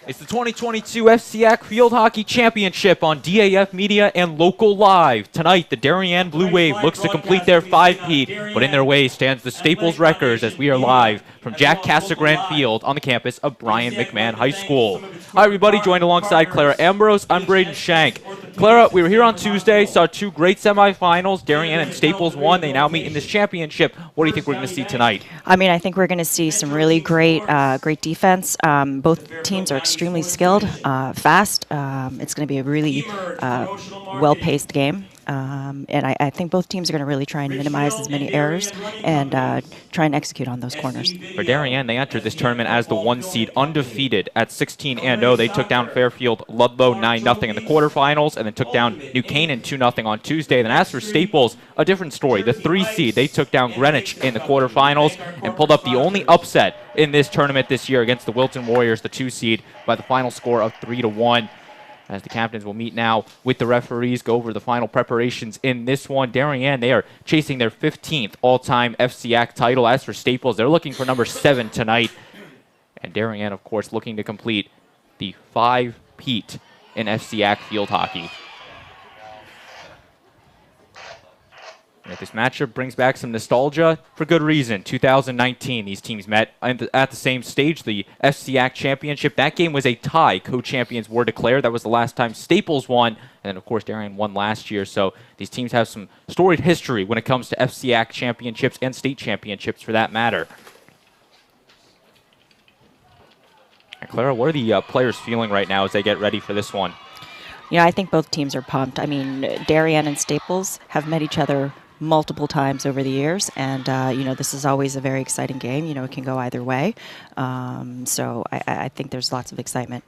It's the 2022 FCIAC Field Hockey Championship on DAF Media and Local Live. Tonight, the Darien Blue Wave looks to complete their 5-peat, but in their way stands the Staples Wreckers as we are live from Casagrande Field on the campus of Brien McMahon High School. Hi, everybody. Joined alongside Clara Ambrose, I'm Braden Shank. Clara, we were here on Tuesday, saw two great semifinals. Darien and Staples won. They now meet in this championship. What do you think we're going to see tonight? I think we're going to see some really great defense. Both teams are extremely skilled, fast. It's going to be a really well-paced game. And I think both teams are going to really try and minimize as many errors and try and execute on those corners. For Darien, they entered this tournament as the 1 seed, undefeated at 16-0. They took down Fairfield Ludlow 9-0 in the quarterfinals, and then took down New Canaan 2-0 on Tuesday. Then as for Staples, a different story. The 3 seed, they took down Greenwich in the quarterfinals and pulled up the only upset in this tournament this year against the Wilton Warriors, the 2 seed, by the final score of 3-1. As the captains will meet now with the referees, go over the final preparations in this one. Darien, they are chasing their 15th all-time FCIAC title. As for Staples, they're looking for number 7 tonight. And Darien, of course, looking to complete the 5-peat in FCIAC field hockey. And this matchup brings back some nostalgia for good reason. 2019, these teams met at the same stage, the FCIAC Championship. That game was a tie. Co-champions were declared. That was the last time Staples won. And then, of course, Darien won last year. So these teams have some storied history when it comes to FCIAC championships and state championships for that matter. And Clara, what are the players feeling right now as they get ready for this one? I think both teams are pumped. Darien and Staples have met each other multiple times over the years, and this is always a very exciting game. It can go either way, so I think there's lots of excitement.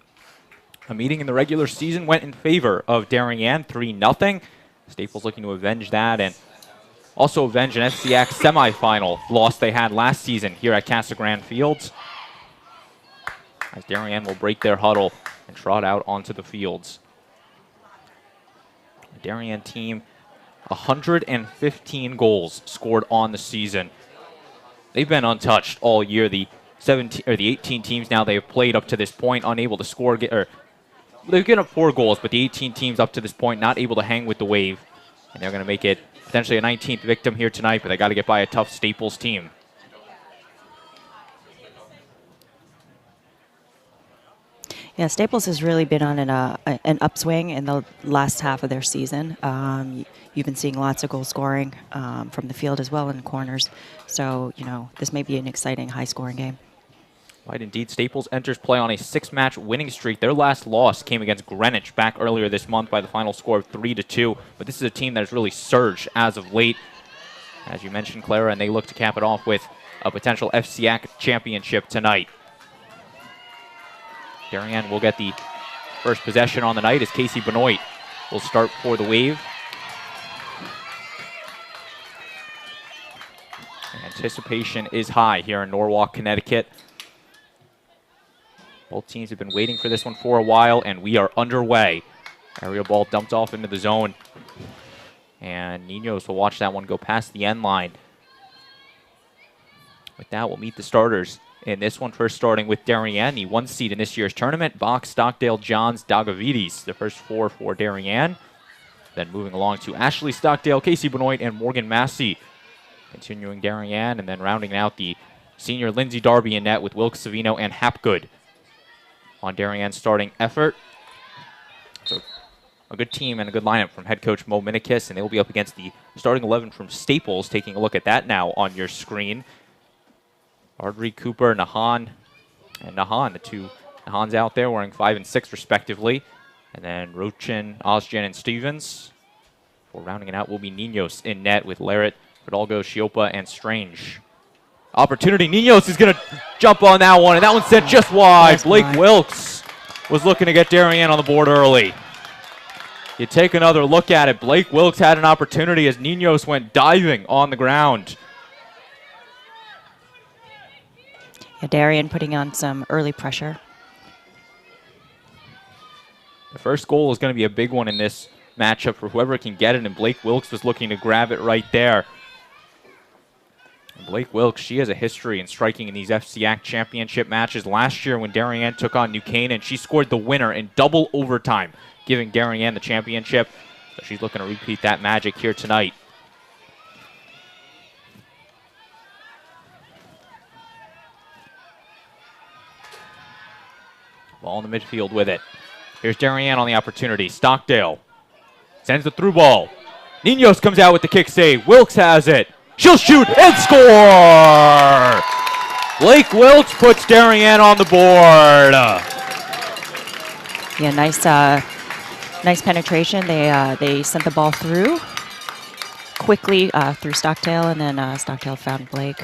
A meeting in the regular season went in favor of Darien, 3-0. Staples looking to avenge that and also avenge an FCIAC semifinal loss they had last season here at Casagrande Field, as Darien will break their huddle and trot out onto the fields. The Darien team, 115 goals scored on the season. They've been untouched all year. The 18 teams now they have played up to this point unable to score. They've given up 4 goals, but the 18 teams up to this point not able to hang with the Wave. And they're going to make it potentially a 19th victim here tonight, but they got to get by a tough Staples team. Yeah, Staples has really been on an upswing in the last half of their season. You've been seeing lots of goal scoring from the field as well in the corners. So, this may be an exciting high-scoring game. Right, indeed. Staples enters play on a 6-match winning streak. Their last loss came against Greenwich back earlier this month by the final score of 3-2. But this is a team that has really surged as of late, as you mentioned, Clara, and they look to cap it off with a potential FCIAC championship tonight. Darien will get the first possession on the night as Casey Benoit will start for the Wave. Anticipation is high here in Norwalk, Connecticut. Both teams have been waiting for this one for a while, and we are underway. Aerial ball dumped off into the zone. And Ninos will watch that one go past the end line. With that, we'll meet the starters in this one, first starting with Darien, the 1 seed in this year's tournament. Bach, Stockdale, Johns, Dagavides, the first 4 for Darien. Then moving along to Ashley Stockdale, Casey Benoit, and Morgan Massey. Continuing Darien, and then rounding out the senior Lindsay Darby in net with Wilkes Savino and Hapgood on Darien's starting effort. So a good team and a good lineup from head coach Mo Minikis, and they will be up against the starting 11 from Staples. Taking a look at that now on your screen. Ardrey, Cooper, Nahan, and Nahan. The two Nahans out there wearing 5 and 6 respectively. And then Rochin, Osgen, and Stevens. For rounding it out will be Ninos in net with Larrett, Fidalgo, Shiopa, and Strange. Opportunity. Ninos is going to jump on that one, and that one sent just wide. Blake Wilkes was looking to get Darien on the board early. You take another look at it. Blake Wilkes had an opportunity as Ninos went diving on the ground. Darien putting on some early pressure. The first goal is going to be a big one in this matchup for whoever can get it, and Blake Wilkes was looking to grab it right there. Blake Wilkes, she has a history in striking in these FCIAC championship matches. Last year when Darien took on New Canaan, she scored the winner in double overtime, giving Darien the championship. So she's looking to repeat that magic here tonight. Ball in the midfield with it. Here's Darien on the opportunity. Stockdale sends the through ball. Ninos comes out with the kick save. Wilkes has it. She'll shoot and score! Blake Wilkes puts Darien on the board. Yeah, nice penetration. They sent the ball through quickly through Stockdale, and then Stockdale found Blake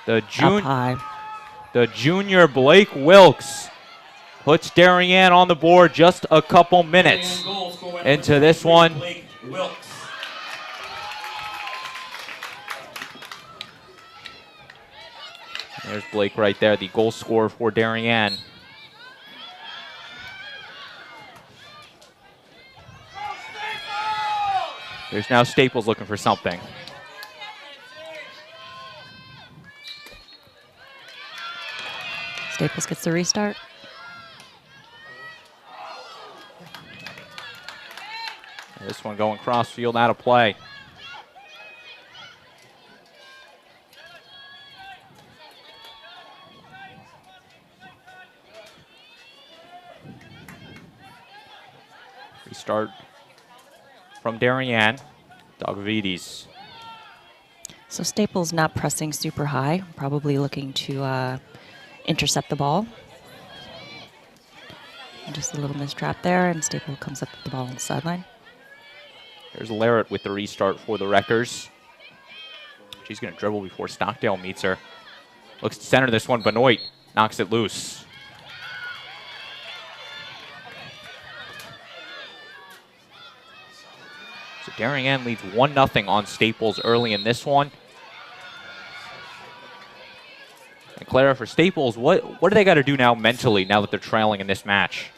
up high. The junior Blake Wilkes puts Darien on the board just a couple minutes into this one. There's Blake right there, the goal scorer for Darien. There's now Staples looking for something. Staples gets the restart. This one going cross field, out of play. Restart from Darien. Dogovides. So Staples not pressing super high, probably looking to intercept the ball. And just a little mistrap there, and Staples comes up with the ball on the sideline. There's Larrett with the restart for the Wreckers. She's going to dribble before Stockdale meets her. Looks to center this one. Benoit knocks it loose. So Darien leads 1-0 on Staples early in this one. And Clara, for Staples, what do they got to do now mentally now that they're trailing in this match?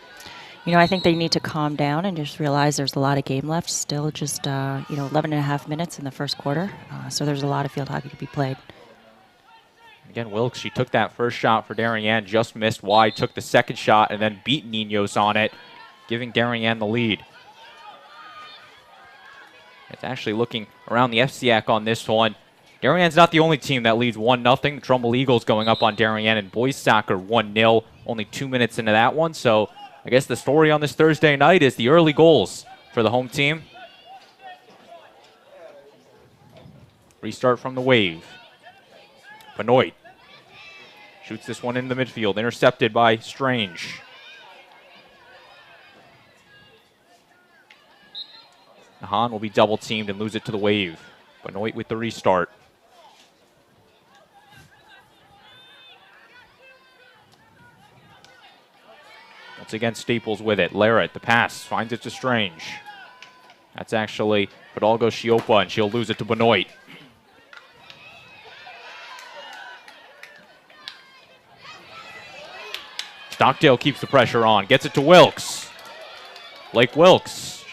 You know, I think they need to calm down and just realize there's a lot of game left. Still just, 11 and a half minutes in the first quarter. So there's a lot of field hockey to be played. Again, Wilkes, she took that first shot for Darien, just missed wide, took the second shot, and then beat Ninos on it, giving Darien the lead. It's actually looking around the FCIAC on this one. Darien's not the only team that leads 1-0. The Trumbull Eagles going up on Darien in boys soccer 1-0, only 2 minutes into that one. So I guess the story on this Thursday night is the early goals for the home team. Restart from the wave. Benoit shoots this one in the midfield, intercepted by Strange. Nahan will be double teamed and lose it to the wave. Benoit with the restart. Once again, Staples with it. Larrett, the pass, finds it to Strange. That's actually Fidalgo Shiopa, and she'll lose it to Benoit. Stockdale keeps the pressure on, gets it to Wilkes. Blake Wilkes.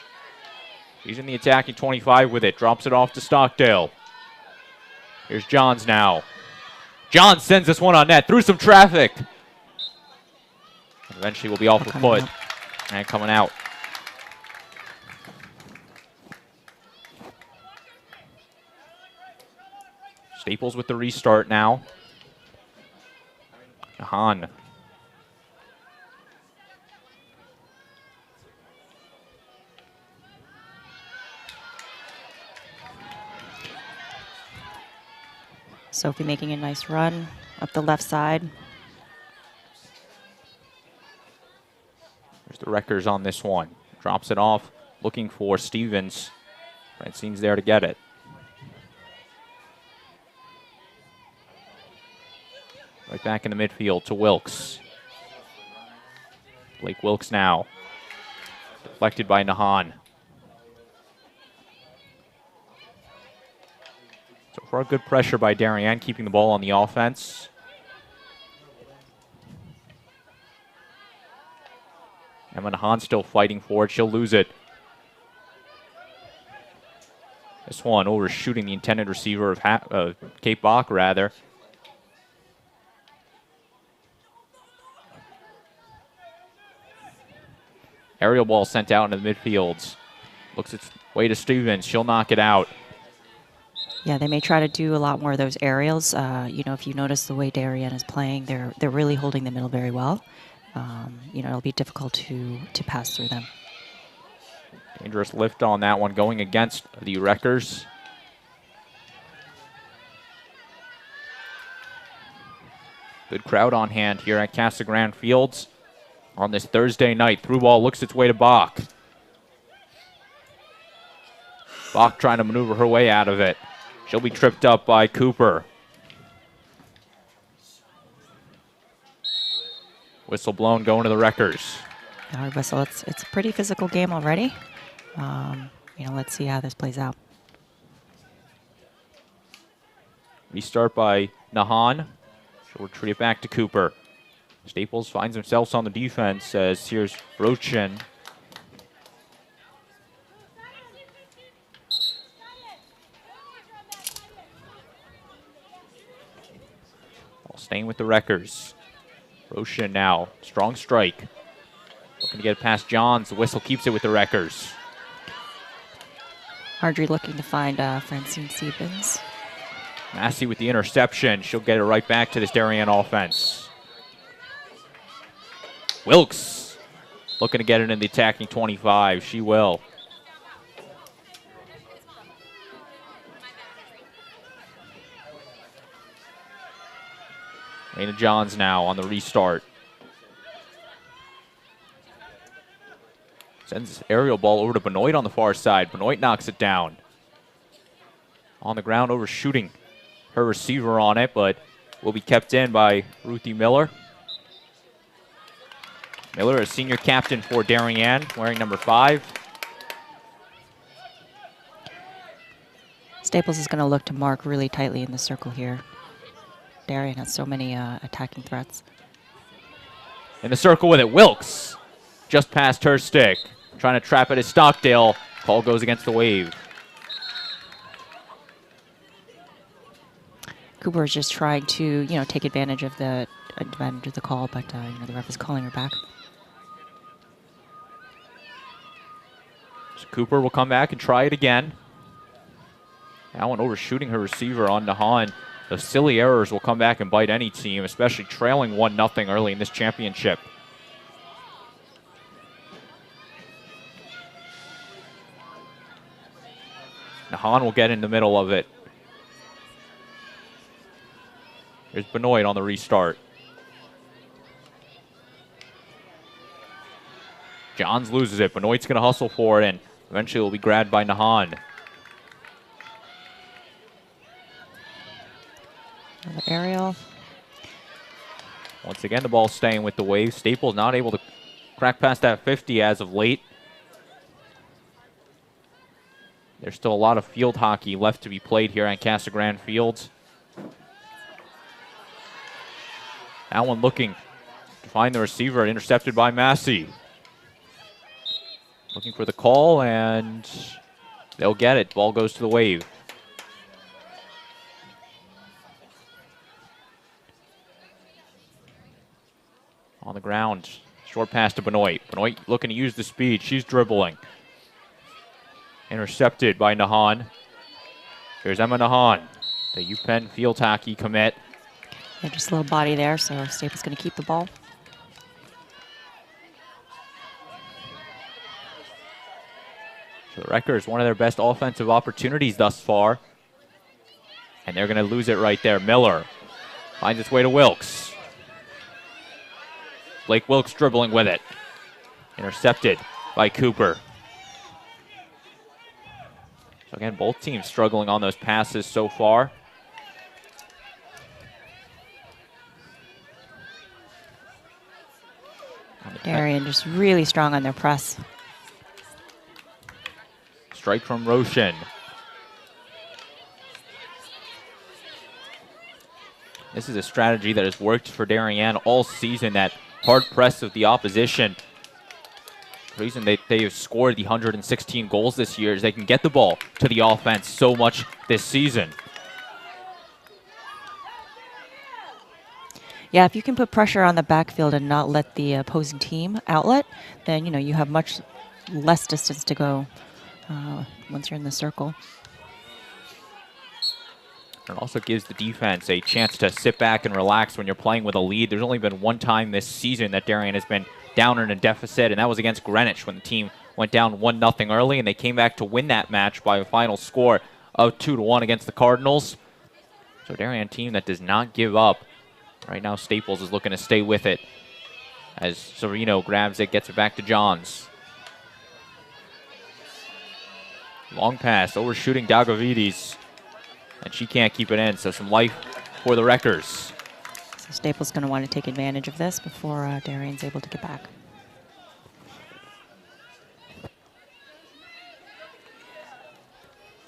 He's in the attacking 25 with it, drops it off to Stockdale. Here's Johns now. Johns sends this one on net, through some traffic. Eventually will be off the foot and coming out. Staples with the restart now. Nahan. Sophie making a nice run up the left side. There's the Wreckers on this one. Drops it off, looking for Stevens. Francine's there to get it. Right back in the midfield to Wilkes. Blake Wilkes now. Deflected by Nahan. So far, good pressure by Darien, keeping the ball on the offense. Emma Nahan still fighting for it. She'll lose it. This this one, overshooting the intended receiver of Cape Bach, rather. Aerial ball sent out into the midfields. Looks its way to Stevens. She'll knock it out. Yeah, they may try to do a lot more of those aerials. You know, if you notice the way Darien is playing, they're really holding the middle very well. You know, it'll be difficult to pass through them. Dangerous lift on that one, going against the Wreckers. Good crowd on hand here at Casagrande Fields on this Thursday night. Through ball looks its way to Bach. Bach trying to maneuver her way out of it. She'll be tripped up by Cooper. Whistle blown, going to the Wreckers. Hard whistle. It's a pretty physical game already. You know, let's see how this plays out. Restart by Nahan. She'll retreat it back to Cooper. Staples finds themselves on the defense as here's Rochin. All staying with the Wreckers. Rochin now, strong strike. Looking to get it past Johns. The whistle keeps it with the Wreckers. Marjorie looking to find Francine Stevens. Massey with the interception. She'll get it right back to this Darien offense. Wilkes looking to get it in the attacking 25. She will. Raina Johns now on the restart. Sends this aerial ball over to Benoit on the far side. Benoit knocks it down. On the ground, overshooting her receiver on it, but will be kept in by Ruthie Miller. Miller, a senior captain for Darien, wearing number 5. Staples is going to look to mark really tightly in the circle here. Darien has so many attacking threats. In the circle with it, Wilkes. Just past her stick. Trying to trap it at Stockdale. Call goes against the wave. Cooper is just trying to, you know, take advantage of the call, but you know, the ref is calling her back. So Cooper will come back and try it again. That one overshooting her receiver on Nahan. Those silly errors will come back and bite any team, especially trailing 1-0 early in this championship. Nahan will get in the middle of it. Here's Benoit on the restart. Johns loses it. Benoit's going to hustle for it, and eventually will be grabbed by Nahan. Another aerial. Once again, the ball staying with the wave. Staples not able to crack past that 50 as of late. There's still a lot of field hockey left to be played here at Casagrande Field. That one looking to find the receiver, intercepted by Massey. Looking for the call, and they'll get it. Ball goes to the wave. On the ground, short pass to Benoit. Benoit looking to use the speed. She's dribbling. Intercepted by Nahan. Here's Emma Nahan, the UPenn field hockey commit. Yeah, just a little body there, so Staples going to keep the ball. So the Wreckers, one of their best offensive opportunities thus far. And they're going to lose it right there. Miller finds its way to Wilkes. Blake Wilkes dribbling with it. Intercepted by Cooper. So again, both teams struggling on those passes so far. Darien just really strong on their press. Strike from Roshan. This is a strategy that has worked for Darien all season, that hard press of the opposition. The reason they have scored the 116 goals this year is they can get the ball to the offense so much this season. Yeah, if you can put pressure on the backfield and not let the opposing team outlet, then you have much less distance to go once you're in the circle. It also gives the defense a chance to sit back and relax when you're playing with a lead. There's only been one time this season that Darien has been down in a deficit, and that was against Greenwich when the team went down 1-0 early, and they came back to win that match by a final score of 2-1 against the Cardinals. So Darien team that does not give up. Right now Staples is looking to stay with it as Sereno grabs it, gets it back to Johns. Long pass, overshooting Dagavides. And she can't keep it in, so some life for the Wreckers. So Staples going to want to take advantage of this before Darien's able to get back.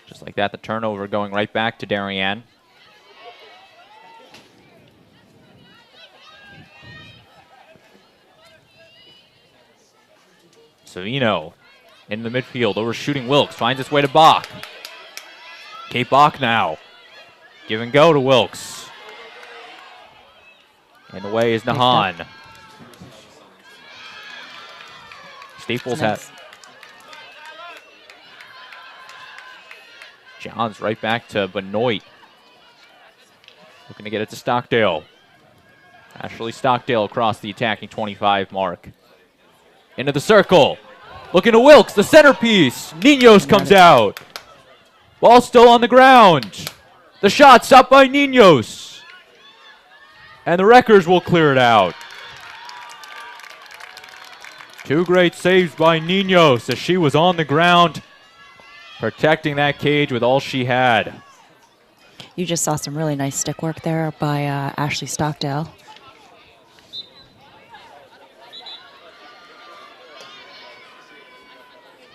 Just like that, the turnover going right back to Darien. Savino in the midfield, overshooting Wilkes, finds its way to Bach. Kate Bach now. Give and go to Wilkes. In the way is Nahan. Staples has. Johns right back to Benoit. Looking to get it to Stockdale. Ashley Stockdale across the attacking 25 mark. Into the circle. Looking to Wilkes, the centerpiece. Ninos comes out. Ball still on the ground. The shot stopped by Ninos. And the Wreckers will clear it out. Two great saves by Ninos as she was on the ground, protecting that cage with all she had. You just saw some really nice stick work there by Ashley Stockdale.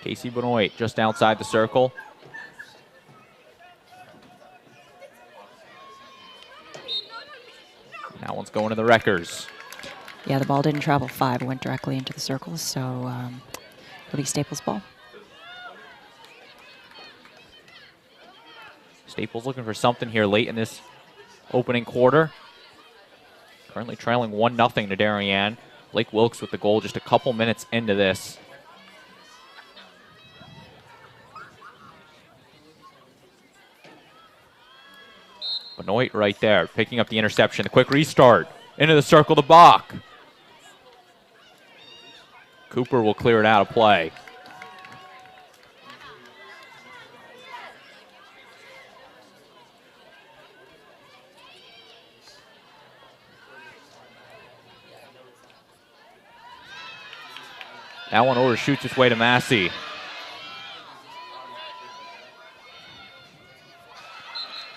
Casey Benoit just outside the circle. That one's going to the Wreckers. Yeah, the ball didn't travel 5. It went directly into the circle, so it'll be Staples' ball. Staples looking for something here late in this opening quarter. Currently trailing 1-0 to Darien. Blake Wilkes with the goal just a couple minutes into this. Benoit right there, picking up the interception. The quick restart. Into the circle to Bach. Cooper will clear it out of play. That one overshoots its way to Massey.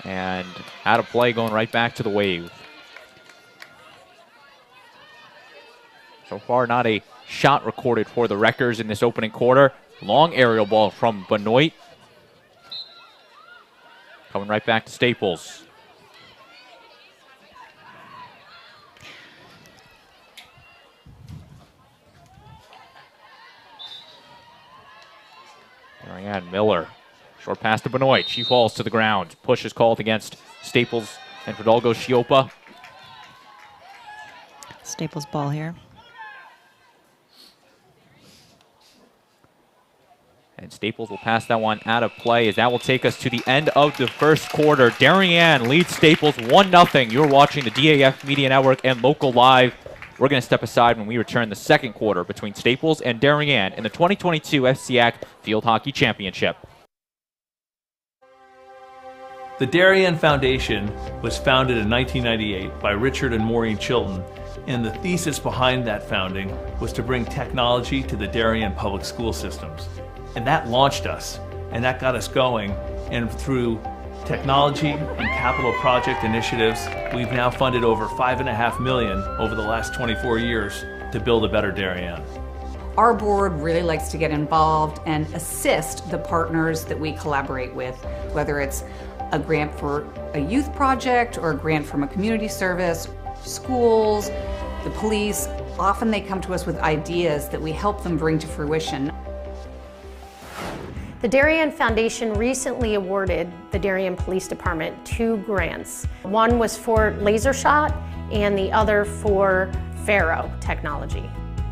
And out of play, going right back to the Wave. So far, not a shot recorded for the Wreckers in this opening quarter. Long aerial ball from Benoit. Coming right back to Staples. Darien Miller. Short pass to Benoit. She falls to the ground. Push is called against Staples and Fidalgo Shiopa. Staples' ball here. And Staples will pass that one out of play as that will take us to the end of the first quarter. Darien leads Staples 1-0. You're watching the DAF Media Network and Local Live. We're going to step aside when we return the second quarter between Staples and Darien in the 2022 FCIAC Field Hockey Championship. The Darien Foundation was founded in 1998 by Richard and Maureen Chilton, and the thesis behind that founding was to bring technology to the Darien public school systems. And that launched us, and that got us going, and through technology and capital project initiatives, we've now funded over $5.5 million over the last 24 years to build a better Darien. Our board really likes to get involved and assist the partners that we collaborate with, whether it's a grant for a youth project or a grant from a community service, schools, the police. Often they come to us with ideas that we help them bring to fruition. The Darien Foundation recently awarded the Darien Police Department 2 grants. One was for laser shot and the other for Faro technology.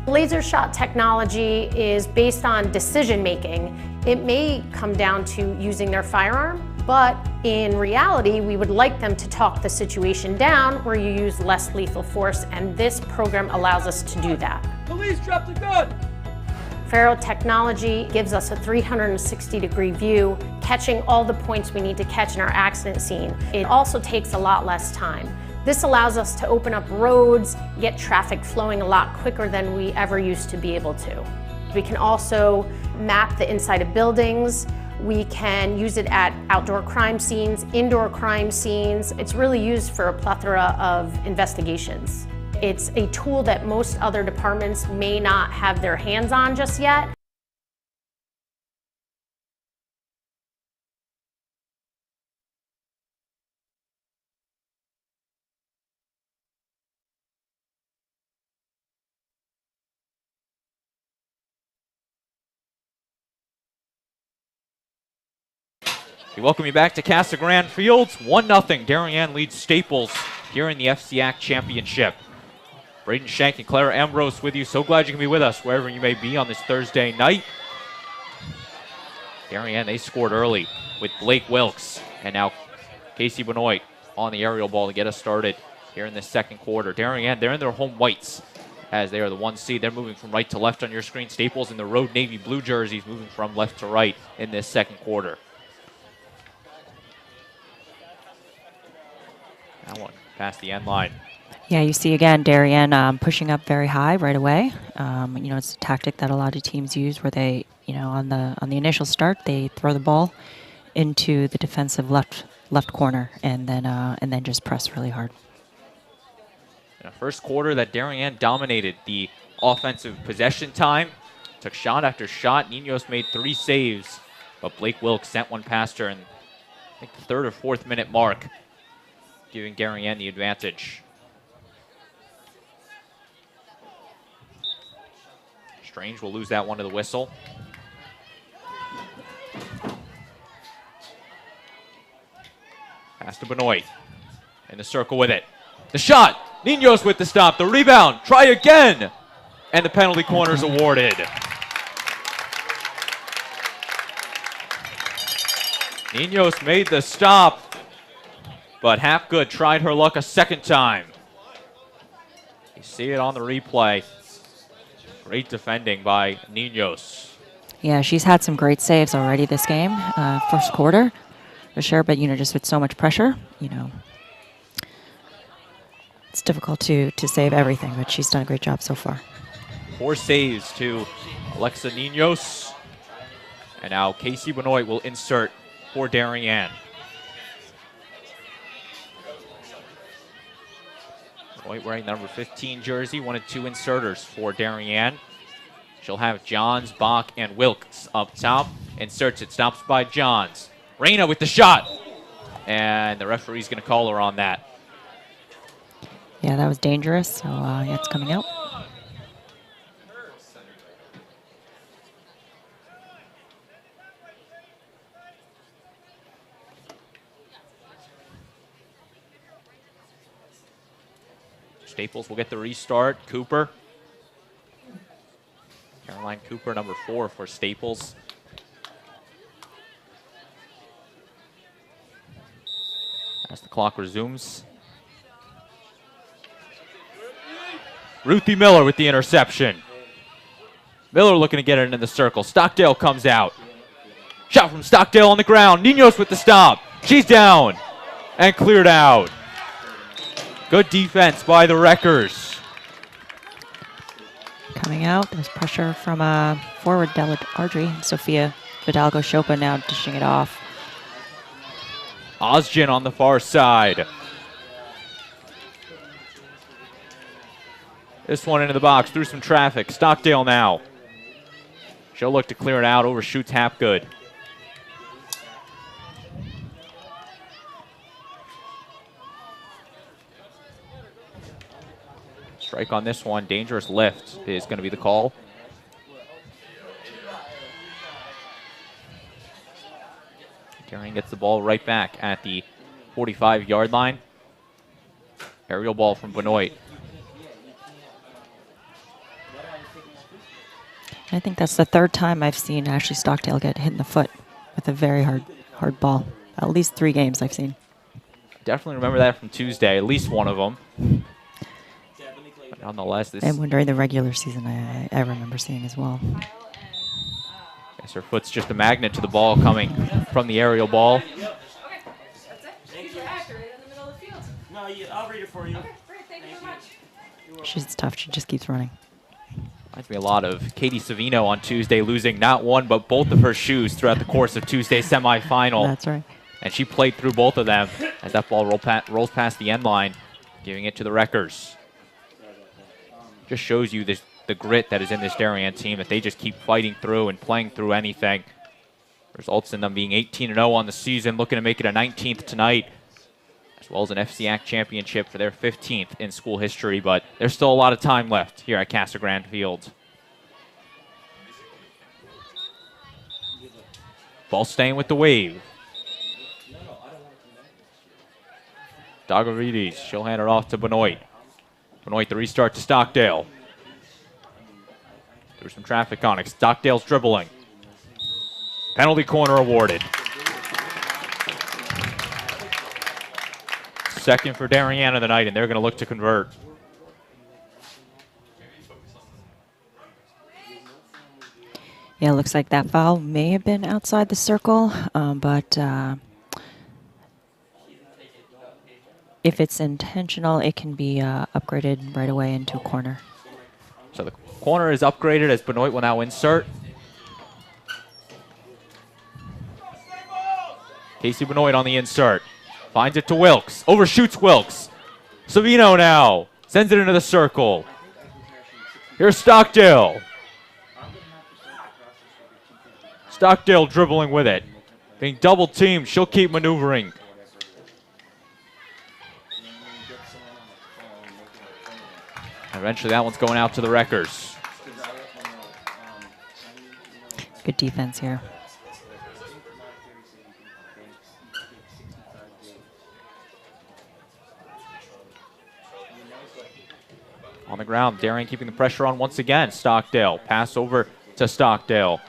Laser shot technology is based on decision making. It may come down to using their firearm, but in reality, we would like them to talk the situation down where you use less lethal force, and this program allows us to do that. Police, drop the gun! Faro technology gives us a 360-degree view, catching all the points we need to catch in our accident scene. It also takes a lot less time. This allows us to open up roads, get traffic flowing a lot quicker than we ever used to be able to. We can also map the inside of buildings. We can use it at outdoor crime scenes, indoor crime scenes. It's really used for a plethora of investigations. It's a tool that most other departments may not have their hands on just yet. We welcome you back to Casagrande Field. 1-0. Darien leads Staples here in the FCIAC Championship. Braden Shank and Clara Ambrose with you. So glad you can be with us wherever you may be on this Thursday night. Darien, they scored early with Blake Wilkes. And now Casey Benoit on the aerial ball to get us started here in the second quarter. Darien, they're in their home whites as they are the 1 seed. They're moving from right to left on your screen. Staples in the road navy blue jerseys moving from left to right in this second quarter. That one past the end line. Yeah, you see again Darien pushing up very high right away. It's a tactic that a lot of teams use where they, on the initial start, they throw the ball into the defensive left corner and then just press really hard. In the first quarter, that Darien dominated the offensive possession time. Took shot after shot. Ninos made 3 saves, but Blake Wilkes sent one past her in I think the 3rd or 4th minute mark, giving Darien the advantage. Strange will lose that one to the whistle. Pass to Benoit. In the circle with it. The shot! Ninos with the stop. The rebound. Try again! And the penalty corner is awarded. Ninos made the stop, but Hapgood tried her luck a second time. You see it on the replay. Great defending by Ninos. Yeah, she's had some great saves already this game, first quarter, for sure. But just with so much pressure, it's difficult to save everything. But she's done a great job so far. 4 saves to Alexa Ninos, and now Casey Benoit will insert for Darien. Benoit wearing the number 15 jersey, 1 and 2 inserters for Darien. She'll have Johns, Bach, and Wilkes up top. Inserts it, stops by Johns. Reyna with the shot. And the referee's going to call her on that. Yeah, that was dangerous, so yeah, it's coming out. Staples will get the restart. Cooper. Caroline Cooper, number 4 for Staples. As the clock resumes. Ruthie Miller with the interception. Miller looking to get it into the circle. Stockdale comes out. Shot from Stockdale on the ground. Ninos with the stop. She's down and cleared out. Good defense by the Wreckers. Coming out, there's pressure from forward Della Ardrey. Sophia Fidalgo-Chopa now dishing it off. Osgen on the far side. This one into the box, through some traffic. Stockdale now. She'll look to clear it out, overshoots Hapgood. Strike on this one. Dangerous lift is going to be the call. Darien gets the ball right back at the 45-yard line. Aerial ball from Benoit. I think that's the third time I've seen Ashley Stockdale get hit in the foot with a very hard ball. At least 3 games I've seen. Definitely remember that from Tuesday, at least one of them. But nonetheless, this... And one during the regular season I remember seeing as well. Guess her foot's just a magnet to the ball coming from the aerial ball. Okay, that's it. Thank you. Accurate in the middle of the field. No, I'll read it for you. Okay, great. Thank you so much. She's tough. She just keeps running. Reminds me a lot of Katie Savino on Tuesday, losing not one but both of her shoes throughout the course of Tuesday's semifinal. That's right. And she played through both of them as that ball rolls past the end line, giving it to the Wreckers. Just shows you the grit that is in this Darien team, that they just keep fighting through and playing through anything. Results in them being 18-0 on the season, looking to make it a 19th tonight, as well as an FCIAC championship for their 15th in school history. But there's still a lot of time left here at Casagrande Field. Ball staying with the wave. Dagavides, she'll hand it off to Benoit. Benoit, the restart to Stockdale. There's some traffic on it. Stockdale's dribbling. Penalty corner awarded. Second for Darien of the night, and they're going to look to convert. Yeah, it looks like that foul may have been outside the circle, but if it's intentional, it can be upgraded right away into a corner. So the corner is upgraded as Benoit will now insert. Casey Benoit on the insert. Finds it to Wilkes. Overshoots Wilkes. Savino now. Sends it into the circle. Here's Stockdale. Stockdale dribbling with it. Being double teamed. She'll keep maneuvering. Eventually that one's going out to the Wreckers. Good defense here. On the ground, Darien keeping the pressure on once again. Stockdale, pass over to Stockdale.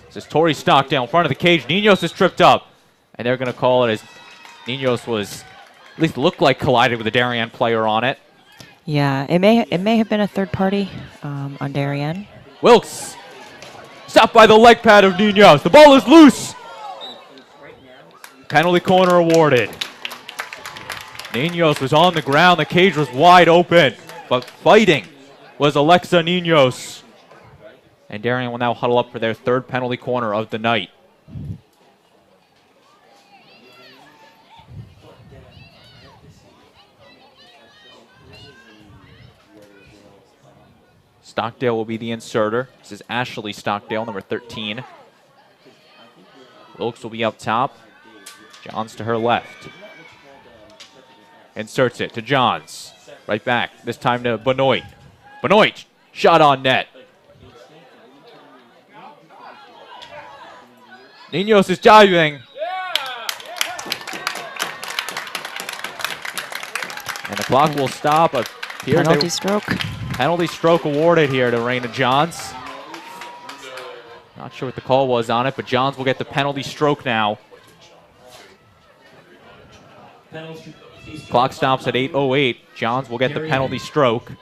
This is Tori Stockdale in front of the cage. Ninos is tripped up, and they're going to call it as Ninos was, at least looked like, collided with a Darien player on it. Yeah, it may have been a third party on Darien. Wilkes, stopped by the leg pad of Ninos. The ball is loose. Penalty corner awarded. Ninos was on the ground. The cage was wide open. But fighting was Alexa Ninos. And Darien will now huddle up for their third penalty corner of the night. Stockdale will be the inserter. This is Ashley Stockdale, number 13. Wilkes will be up top. Johns to her left. Inserts it to Johns. Right back, this time to Benoit. Benoit, shot on net. Ninos is diving. And the clock will stop. Penalty stroke. Penalty stroke awarded here to Raina Johns. Not sure what the call was on it, but Johns will get the penalty stroke now. Clock stops at 8:08. Johns will get the penalty stroke.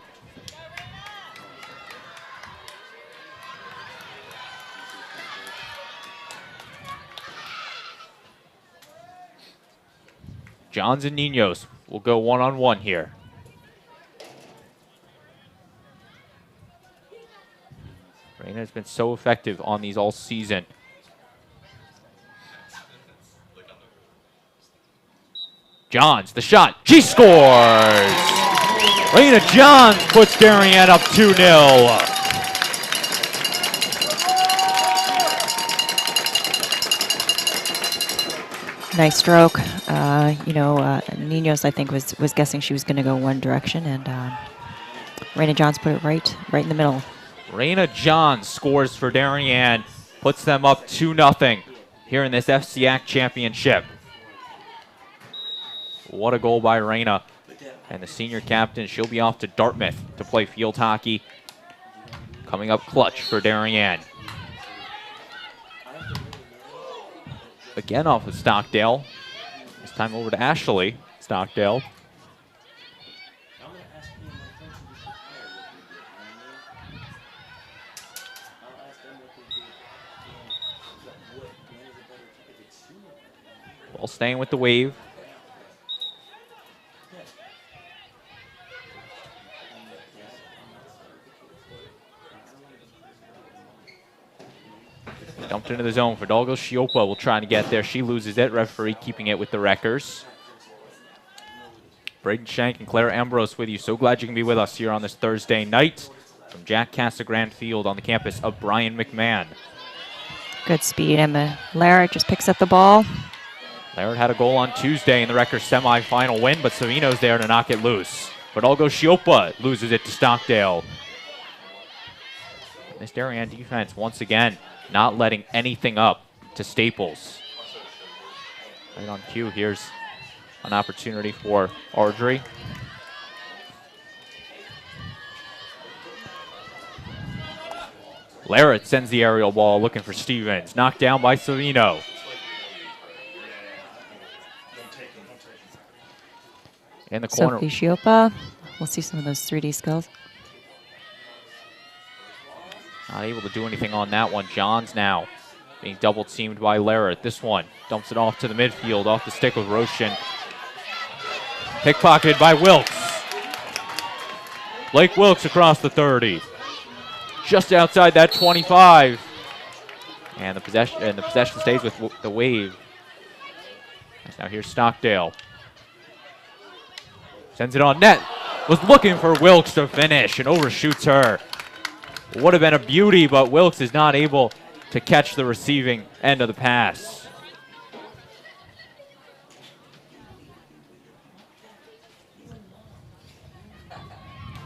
Johns and Ninos will go one-on-one here. Raina has been so effective on these all season. Johns, the shot. She scores! Raina Johns puts Darien up 2-0. Nice stroke. Ninos, I think, was guessing she was going to go one direction, and Raina Johns put it right in the middle. Raina Johns scores for Darien, puts them up 2-0 here in this FCIAC championship. What a goal by Raina. And the senior captain, she'll be off to Dartmouth to play field hockey. Coming up clutch for Darien. Again off of Stockdale. This time over to Ashley Stockdale. Ball staying with the Wave. Dumped into the zone for Dalgo Shiopa. Will try to get there. She loses it. Referee keeping it with the Wreckers. Braden Shank and Claire Ambrose with you. So glad you can be with us here on this Thursday night from Jack Casagrande Field on the campus of Brien McMahon. Good speed. Emma Larrett just picks up the ball. Larrett had a goal on Tuesday in the Wreckers semi-final win, but Savino's there to knock it loose. But Dalgo Shiopa loses it to Stockdale. This Darien defense once again not letting anything up to Staples. Right on cue, here's an opportunity for Ardrey. Larrett sends the aerial ball looking for Stevens. Knocked down by Savino. In the corner. Sophie Shiopa. We'll see some of those 3D skills. Not able to do anything on that one. Johns now being double teamed by Larrett. This one dumps it off to the midfield, off the stick with Roshan. Pickpocketed by Wilkes. Blake Wilkes across the 30. Just outside that 25. And the possession stays with the Wave. Now here's Stockdale. Sends it on net. Was looking for Wilkes to finish and overshoots her. Would have been a beauty, but Wilkes is not able to catch the receiving end of the pass.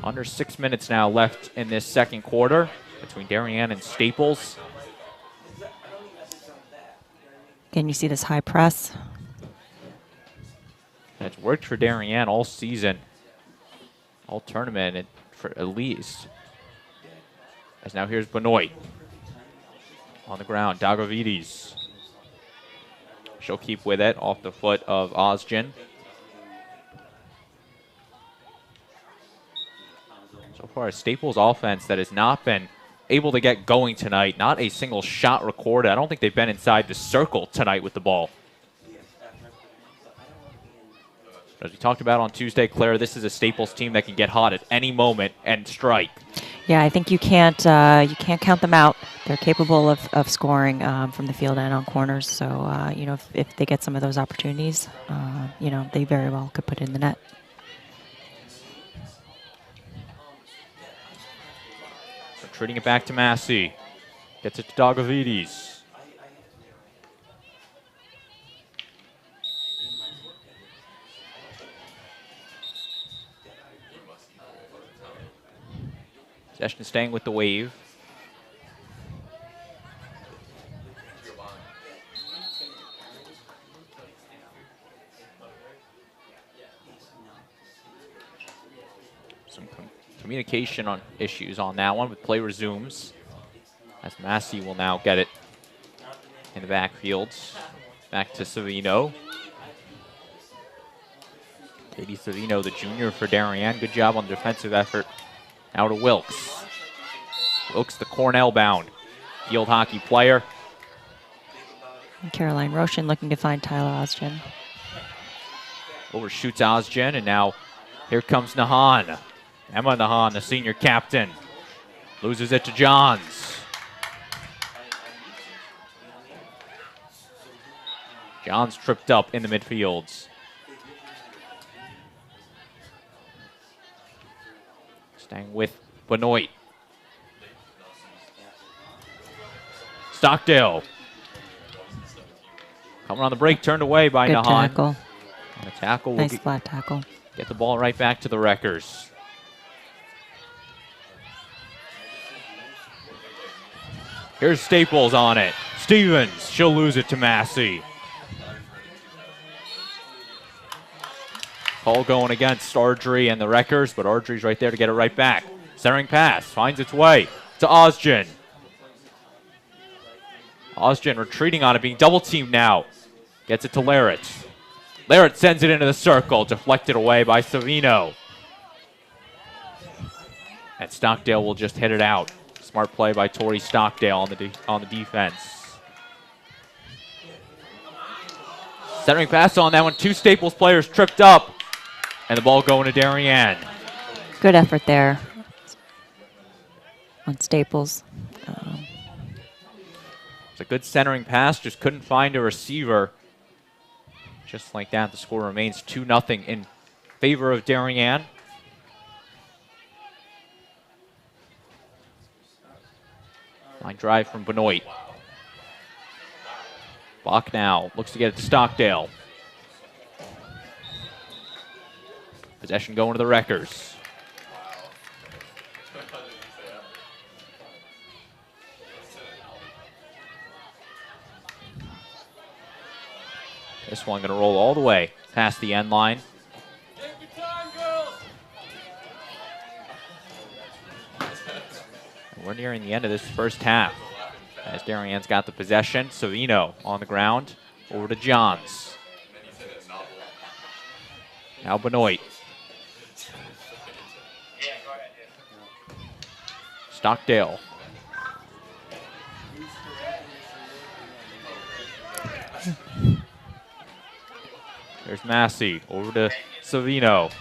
Under 6 minutes now left in this second quarter between Darien and Staples. Again, you see this high press. And it's worked for Darien all season, all tournament, and for at least. As now here's Benoit on the ground. Dagovides. She'll keep with it off the foot of Ozgen. So far, a Staples offense that has not been able to get going tonight. Not a single shot recorded. I don't think they've been inside the circle tonight with the ball. As we talked about on Tuesday, Claire, this is a Staples team that can get hot at any moment and strike. Yeah, I think you can't count them out. They're capable of scoring from the field and on corners. So you know, if they get some of those opportunities, you know, they very well could put it in the net. So treating it back to Massey, gets it to Dagovides. Possession staying with the Wave. Some communication on issues on that one, but play resumes as Massey will now get it in the backfield. Back to Savino. Katie Savino, the junior for Darien. Good job on the defensive effort. Now to Wilkes. Wilkes, the Cornell bound field hockey player. And Caroline Roshan looking to find Tyler Ozgen. Overshoots Ozgen, and now here comes Nahan. Emma Nahan, the senior captain. Loses it to Johns. Johns tripped up in the midfields. Staying with Benoit. Stockdale. Coming on the break, turned away by Good Nahan. tackle. And the tackle will Nice flat tackle. get the ball right back to the Wreckers. Here's Staples on it. Stevens, she'll lose it to Massey. Call going against Ardrey and the Wreckers, but Ardrey's right there to get it right back. Centering pass finds its way to Osgen. Osgen retreating on it, being double teamed now. Gets it to Larrett. Larrett sends it into the circle, deflected away by Savino. And Stockdale will just hit it out. Smart play by Tori Stockdale on the defense. Centering pass on that one. Two Staples players tripped up. And the ball going to Darien. Good effort there on Staples. It's a good centering pass, just couldn't find a receiver. Just like that, the score remains 2-0 in favor of Darien. Line drive from Benoit. Bach now looks to get it to Stockdale. Possession going to the Wreckers. This one going to roll all the way past the end line. We're nearing the end of this first half. As Darien's got the possession, Savino on the ground, over to Johns. Now Benoit. Stockdale. There's Massey, over to Savino.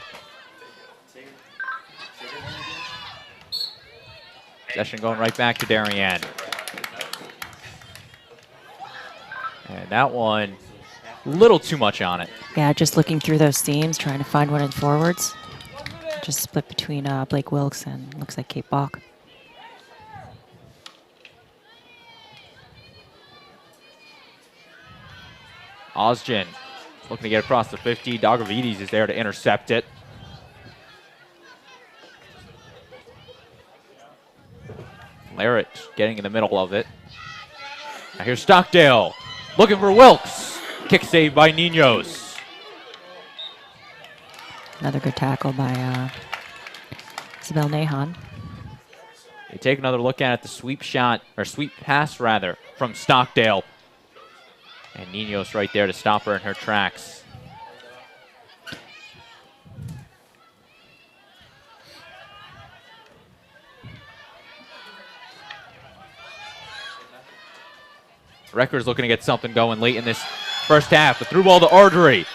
Possession going right back to Darien. And that one, a little too much on it. Yeah, just looking through those seams, trying to find one in forwards. Just split between Blake Wilkes and looks like Kate Bach. Osgen looking to get across the 50. Dagovides is there to intercept it. Larrett getting in the middle of it. Now here's Stockdale looking for Wilkes. Kick save by Ninos. Another good tackle by Isabel Nahan. They take another look at it. The sweep shot, or sweep pass rather, from Stockdale. And Ninos right there to stop her in her tracks. Wreckers looking to get something going late in this first half. The through ball to Ardrey.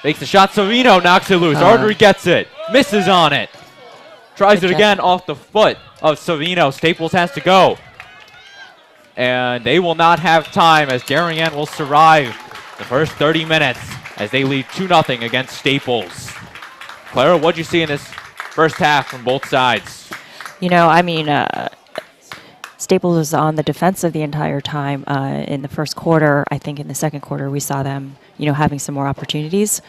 Makes the shot. Savino knocks it loose. Ardrey gets it. Misses on it. Tries it again off the foot of Savino. Staples has to go. And they will not have time as Darien will survive the first 30 minutes as they lead 2-0 against Staples. Clara, what'd you see in this first half from both sides? You know, I mean, Staples was on the defensive the entire time in the first quarter. I think in the second quarter we saw them, you know, having some more opportunities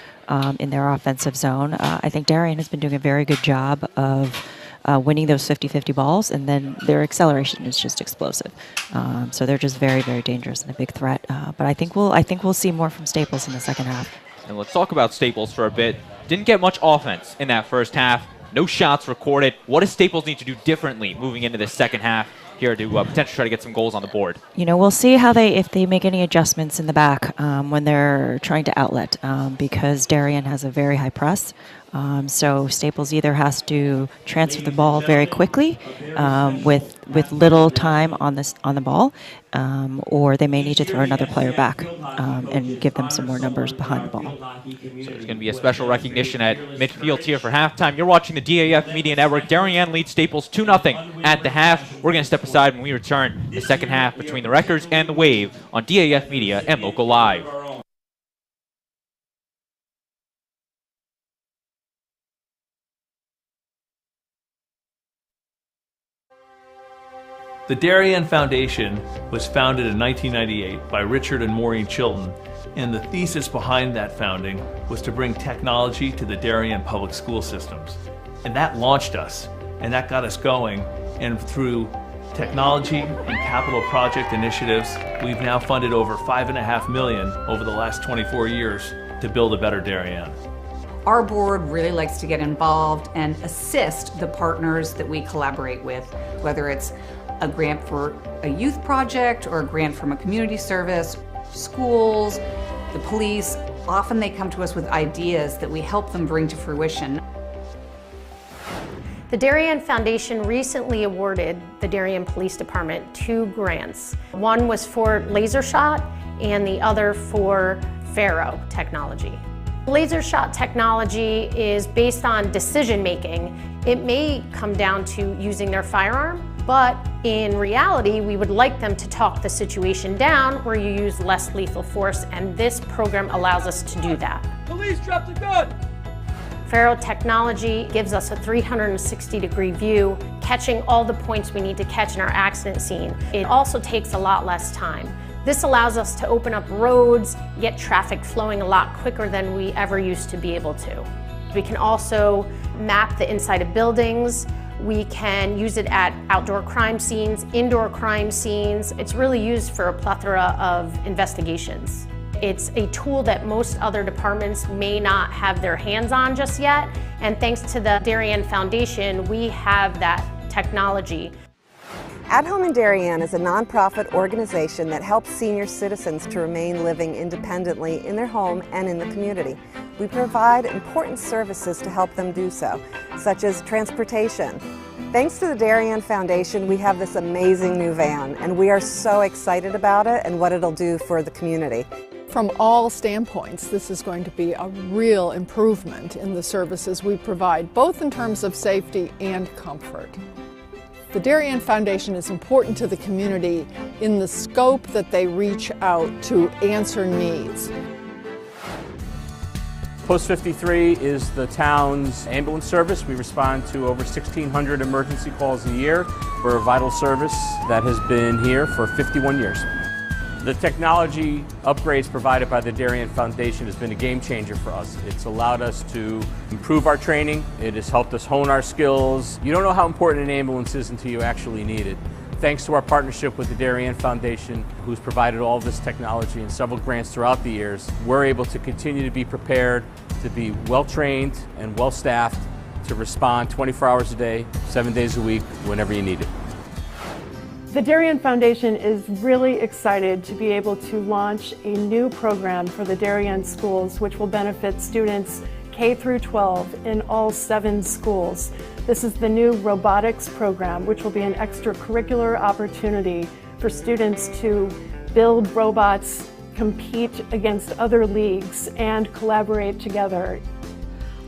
in their offensive zone. I think Darien has been doing a very good job of winning those 50-50 balls, and then their acceleration is just explosive. So they're just very, very dangerous and a big threat. But I think we'll see more from Staples in the second half. And let's talk about Staples for a bit. Didn't get much offense in that first half. No shots recorded. What does Staples need to do differently moving into the second half here to potentially try to get some goals on the board? You know, we'll see how if they make any adjustments in the back when they're trying to outlet, because Darien has a very high press. So Staples either has to transfer the ball very quickly with little time on the ball, or they may need to throw another player back and give them some more numbers behind the ball. So there's going to be a special recognition at midfield here for halftime. You're watching the DAF Media Network. Darien leads Staples 2-0 at the half. We're going to step aside when we return the second half between the Wreckers and the Wave on DAF Media and Local Live. The Darien Foundation was founded in 1998 by Richard and Maureen Chilton, and the thesis behind that founding was to bring technology to the Darien public school systems. And that launched us, and that got us going, and through technology and capital project initiatives, we've now funded over $5.5 million over the last 24 years to build a better Darien. Our board really likes to get involved and assist the partners that we collaborate with, whether it's a grant for a youth project or a grant from a community service, schools, the police. Often they come to us with ideas that we help them bring to fruition. The Darien Foundation recently awarded the Darien Police Department 2 grants. One was for laser shot and the other for Faro technology. Laser shot technology is based on decision making. It may come down to using their firearm, but in reality, we would like them to talk the situation down where you use less lethal force, and this program allows us to do that. Police, drop the gun! Faro technology gives us a 360-degree view, catching all the points we need to catch in our accident scene. It also takes a lot less time. This allows us to open up roads, get traffic flowing a lot quicker than we ever used to be able to. We can also map the inside of buildings. We can use it at outdoor crime scenes, indoor crime scenes. It's really used for a plethora of investigations. It's a tool that most other departments may not have their hands on just yet, and thanks to the Darien Foundation, we have that technology. At Home in Darien is a nonprofit organization that helps senior citizens to remain living independently in their home and in the community. We provide important services to help them do so, such as transportation. Thanks to the Darien Foundation, we have this amazing new van, and we are so excited about it and what it'll do for the community. From all standpoints, this is going to be a real improvement in the services we provide, both in terms of safety and comfort. The Darien Foundation is important to the community in the scope that they reach out to answer needs. Post 53 is the town's ambulance service. We respond to over 1,600 emergency calls a year. We're a vital service that has been here for 51 years. The technology upgrades provided by the Darien Foundation has been a game changer for us. It's allowed us to improve our training. It has helped us hone our skills. You don't know how important an ambulance is until you actually need it. Thanks to our partnership with the Darien Foundation, who's provided all this technology and several grants throughout the years, we're able to continue to be prepared, to be well-trained and well-staffed, to respond 24 hours a day, 7 days a week, whenever you need it. The Darien Foundation is really excited to be able to launch a new program for the Darien schools, which will benefit students K through 12 in all 7 schools. This is the new robotics program, which will be an extracurricular opportunity for students to build robots, compete against other leagues, and collaborate together.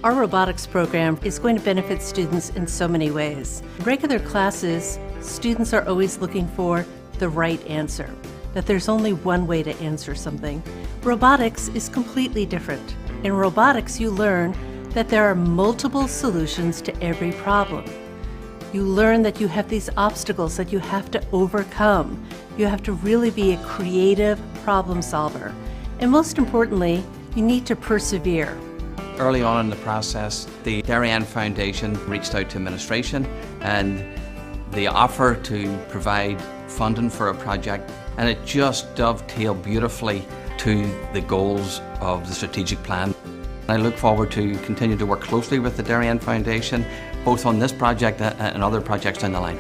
Our robotics program is going to benefit students in so many ways. In regular classes, students are always looking for the right answer, that there's only one way to answer something. Robotics is completely different. In robotics, you learn that there are multiple solutions to every problem. You learn that you have these obstacles that you have to overcome. You have to really be a creative problem solver. And most importantly, you need to persevere. Early on in the process, the Darien Foundation reached out to administration and the offer to provide funding for a project, and it just dovetailed beautifully to the goals of the strategic plan. I look forward to continue to work closely with the Darien Foundation, both on this project and other projects down the line.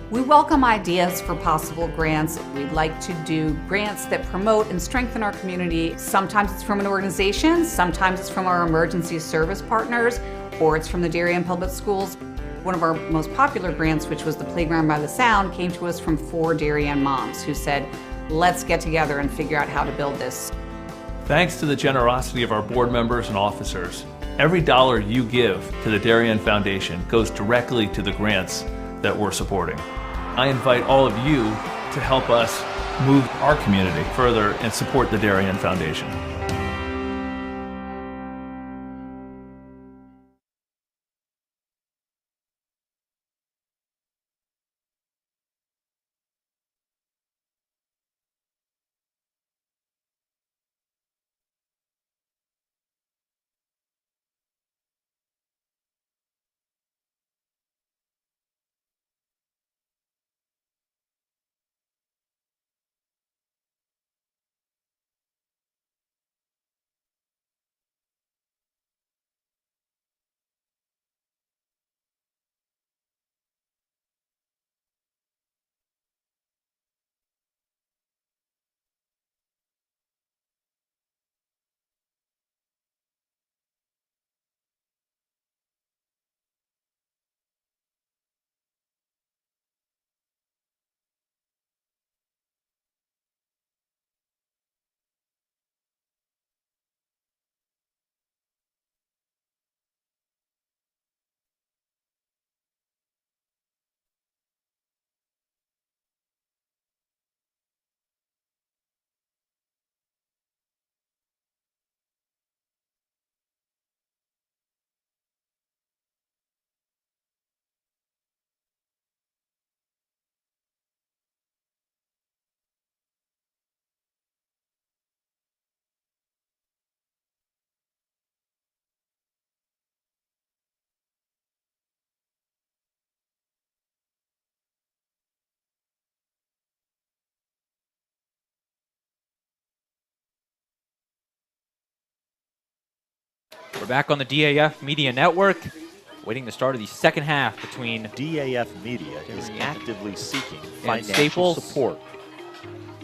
We welcome ideas for possible grants. We'd like to do grants that promote and strengthen our community. Sometimes it's from an organization, sometimes it's from our emergency service partners, or it's from the Darien Public Schools. One of our most popular grants, which was the Playground by the Sound, came to us from 4 Darien moms who said, let's get together and figure out how to build this. Thanks to the generosity of our board members and officers, every dollar you give to the Darien Foundation goes directly to the grants that we're supporting. I invite all of you to help us move our community further and support the Darien Foundation. We're back on the DAF Media Network, waiting the start of the second half between DAF Media is actively seeking and financial Staples. support.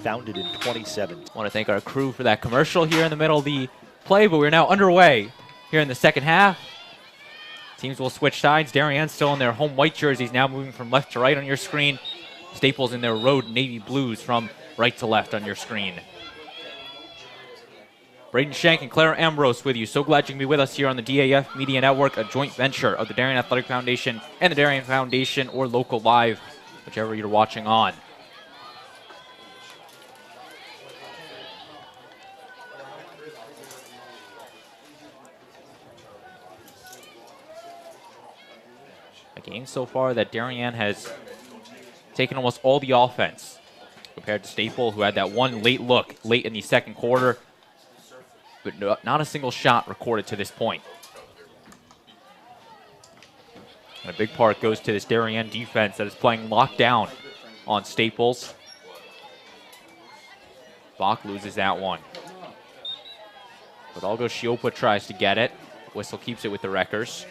Founded in 2017. I want to thank our crew for that commercial here in the middle of the play, but we're now underway here in the second half. Teams will switch sides. Darien still in their home white jerseys, now moving from left to right on your screen. Staples in their road navy blues from right to left on your screen. Braden Shank and Clara Ambrose with you. So glad you can be with us here on the DAF Media Network, a joint venture of the Darien Athletic Foundation and the Darien Foundation, or Local Live, whichever you're watching on. A game so far that Darien has taken almost all the offense compared to Staples, who had that one late look late in the second quarter, but not a single shot recorded to this point. And a big part goes to this Darien defense that is playing lockdown on Staples. Bach loses that one. Hidalgo Shiopa tries to get it. Whistle keeps it with the Wreckers.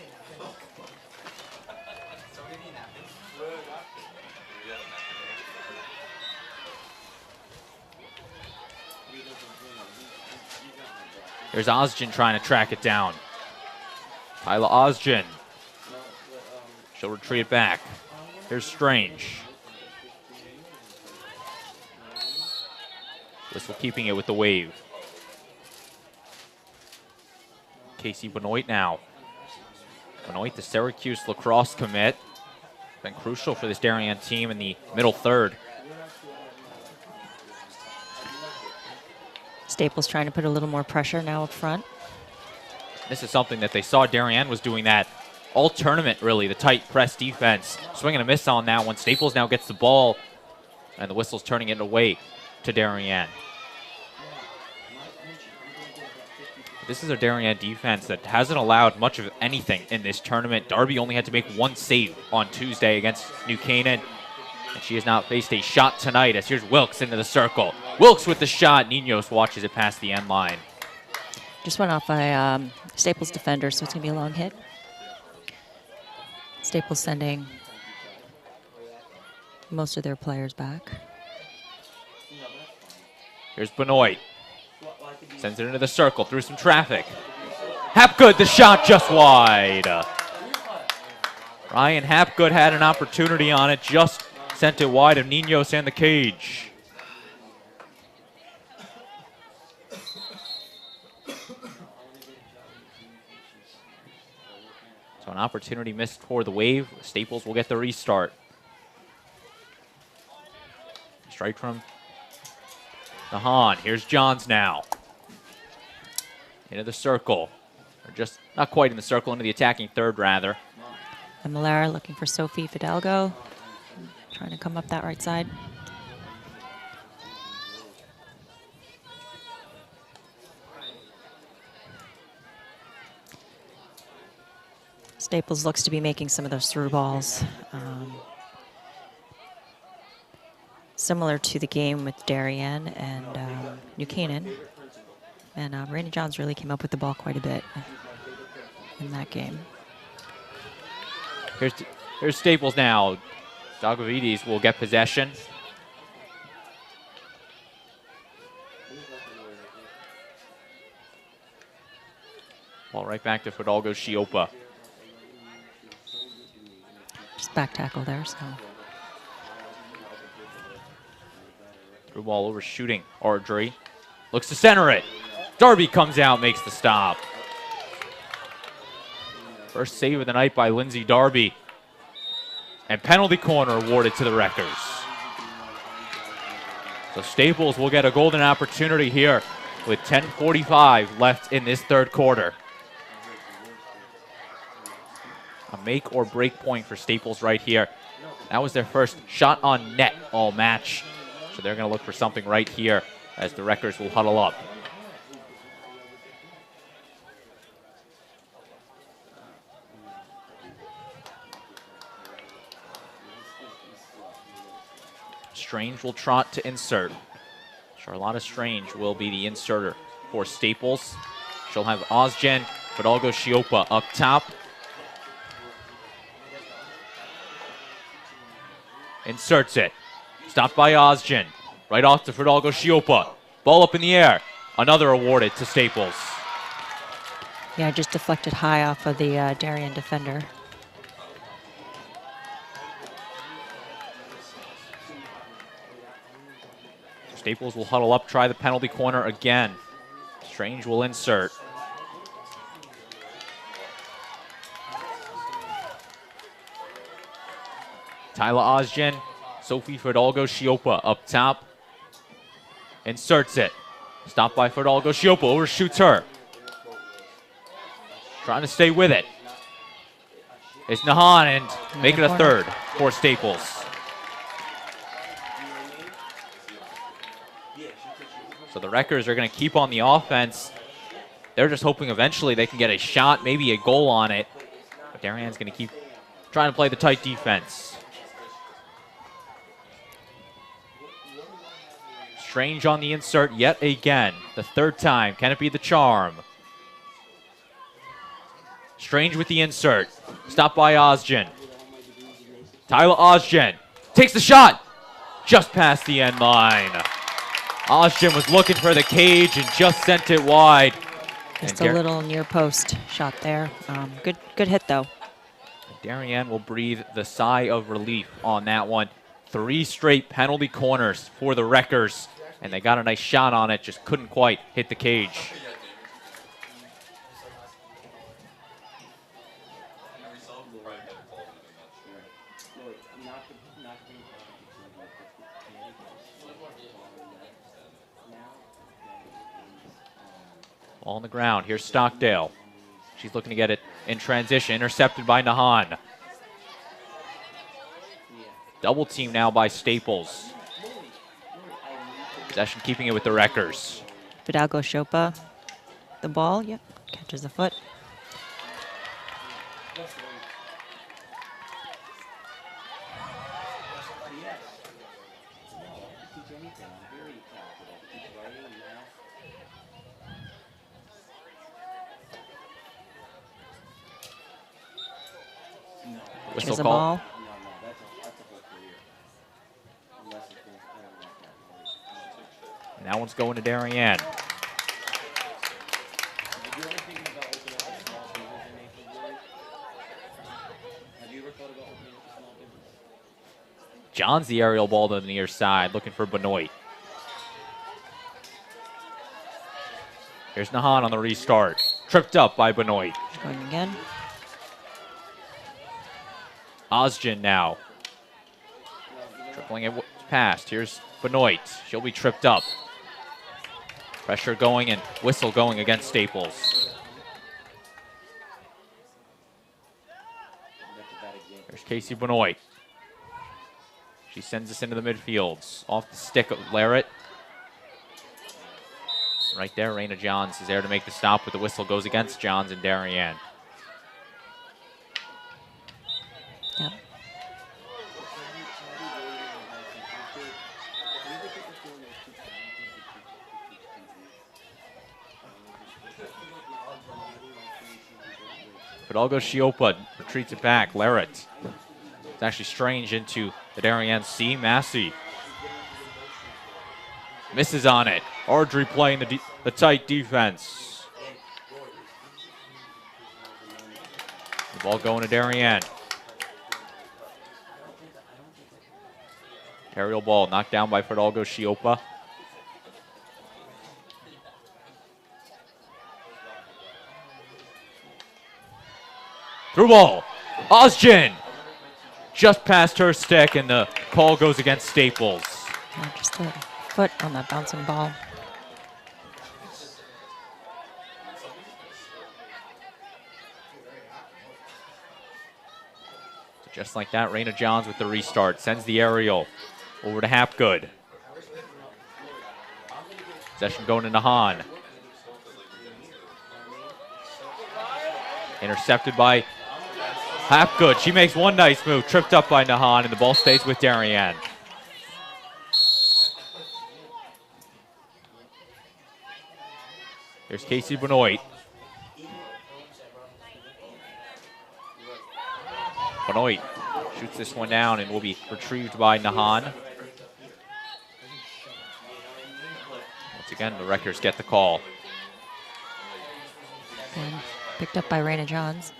There's Osgen trying to track it down. Tyler Osgen. She'll retreat it back. Here's Strange. Whistle keeping it with the wave. Casey Benoit now. Benoit, the Syracuse lacrosse commit. Been crucial for this Darien team in the middle third. Staples trying to put a little more pressure now up front. This is something that they saw Darien was doing that all tournament, really, the tight press defense. Swing and a miss on that one. Staples now gets the ball, and the whistle's turning it away to Darien. This is a Darien defense that hasn't allowed much of anything in this tournament. Darby only had to make one save on Tuesday against New Canaan, and she has not faced a shot tonight, as here's Wilkes into the circle. Wilkes with the shot. Ninos watches it past the end line. Just went off by Staples defender, so it's going to be a long hit. Staples sending most of their players back. Here's Benoit. Sends it into the circle through some traffic. Hapgood, the shot just wide. Ryan Hapgood had an opportunity on it, just sent it wide of Ninos and the cage. So an opportunity missed for the Wave. Staples will get the restart. Strike from Nahan. Here's Johns now. Into the circle. Or just not quite in the circle, into the attacking third, rather. And Malera looking for Sophie Fidalgo. Trying to come up that right side. Staples looks to be making some of those through balls. Similar to the game with Darien and New Canaan. And Randy Johns really came up with the ball quite a bit in that game. Here's Staples now. Dagovides will get possession. Ball right back to Fidalgo Shiopa. Just back tackle there, so. Through ball over shooting. Ardrey looks to center it. Darby comes out, makes the stop. First save of the night by Lindsay Darby. And penalty corner awarded to the Wreckers. So Staples will get a golden opportunity here with 10:45 left in this third quarter. A make or break point for Staples right here. That was their first shot on net all match. So they're going to look for something right here as the Wreckers will huddle up. Strange will trot to insert. Charlotta Strange will be the inserter for Staples. She'll have Osgen Fidalgo Shiopa up top. Inserts it. Stopped by Ozgen. Right off to Fidalgo Shiopa. Ball up in the air. Another awarded to Staples. Yeah, just deflected high off of the Darien defender. Staples will huddle up, try the penalty corner again. Strange will insert. Tyler Ozgen, Sophie Fidalgo Shiopa up top. Inserts it. Stopped by Fidalgo Shiopa, overshoots her. Trying to stay with it. It's Nahan and make it a third for Staples. So the Wreckers are going to keep on the offense. They're just hoping eventually they can get a shot, maybe a goal on it. But Darien's going to keep trying to play the tight defense. Strange on the insert yet again. The third time. Can it be the charm? Strange with the insert. Stopped by Ozgen. Tyler Ozgen takes the shot. Just past the end line. Ozgen was looking for the cage and just sent it wide. Just a little near post shot there. Good hit though. Darien will breathe the sigh of relief on that one. 3 straight penalty corners for the Wreckers. And they got a nice shot on it, just couldn't quite hit the cage. Ball on the ground. Here's Stockdale. She's looking to get it in transition. Intercepted by Nahan. Double team now by Staples. Possession keeping it with the Wreckers. Fidalgo Shiopa, the ball, yep, catches the foot. Whistle call. And that one's going to Darien. John's the aerial ball to the near side, looking for Benoit. Here's Nahan on the restart. Tripped up by Benoit. Going again. Ozgen now. Tripling it past. Here's Benoit. She'll be tripped up. Pressure going and whistle going against Staples. There's Casey Benoit. She sends us into the midfields. Off the stick of Larrett. Right there, Raina Johns is there to make the stop, but the whistle goes against Johns and Darien. Yep. Fidalgo Shiopa retreats it back. Larrett. It's actually Strange into the Darien C. Massey. Misses on it. Ardrey playing the tight defense. The ball going to Darien. Aerial ball knocked down by Fidalgo Shiopa. Through ball. Ozgen. Just past her stick, and the call goes against Staples. Yeah, just a foot on that bouncing ball. So just like that, Raina Johns with the restart. Sends the aerial over to Hapgood. Possession going to Nahan. Intercepted by Hapgood. She makes one nice move, tripped up by Nahan, and the ball stays with Darien. Here's Casey Benoit. Benoit shoots this one down and will be retrieved by Nahan. Once again, the Wreckers get the call. And picked up by Raina Johns.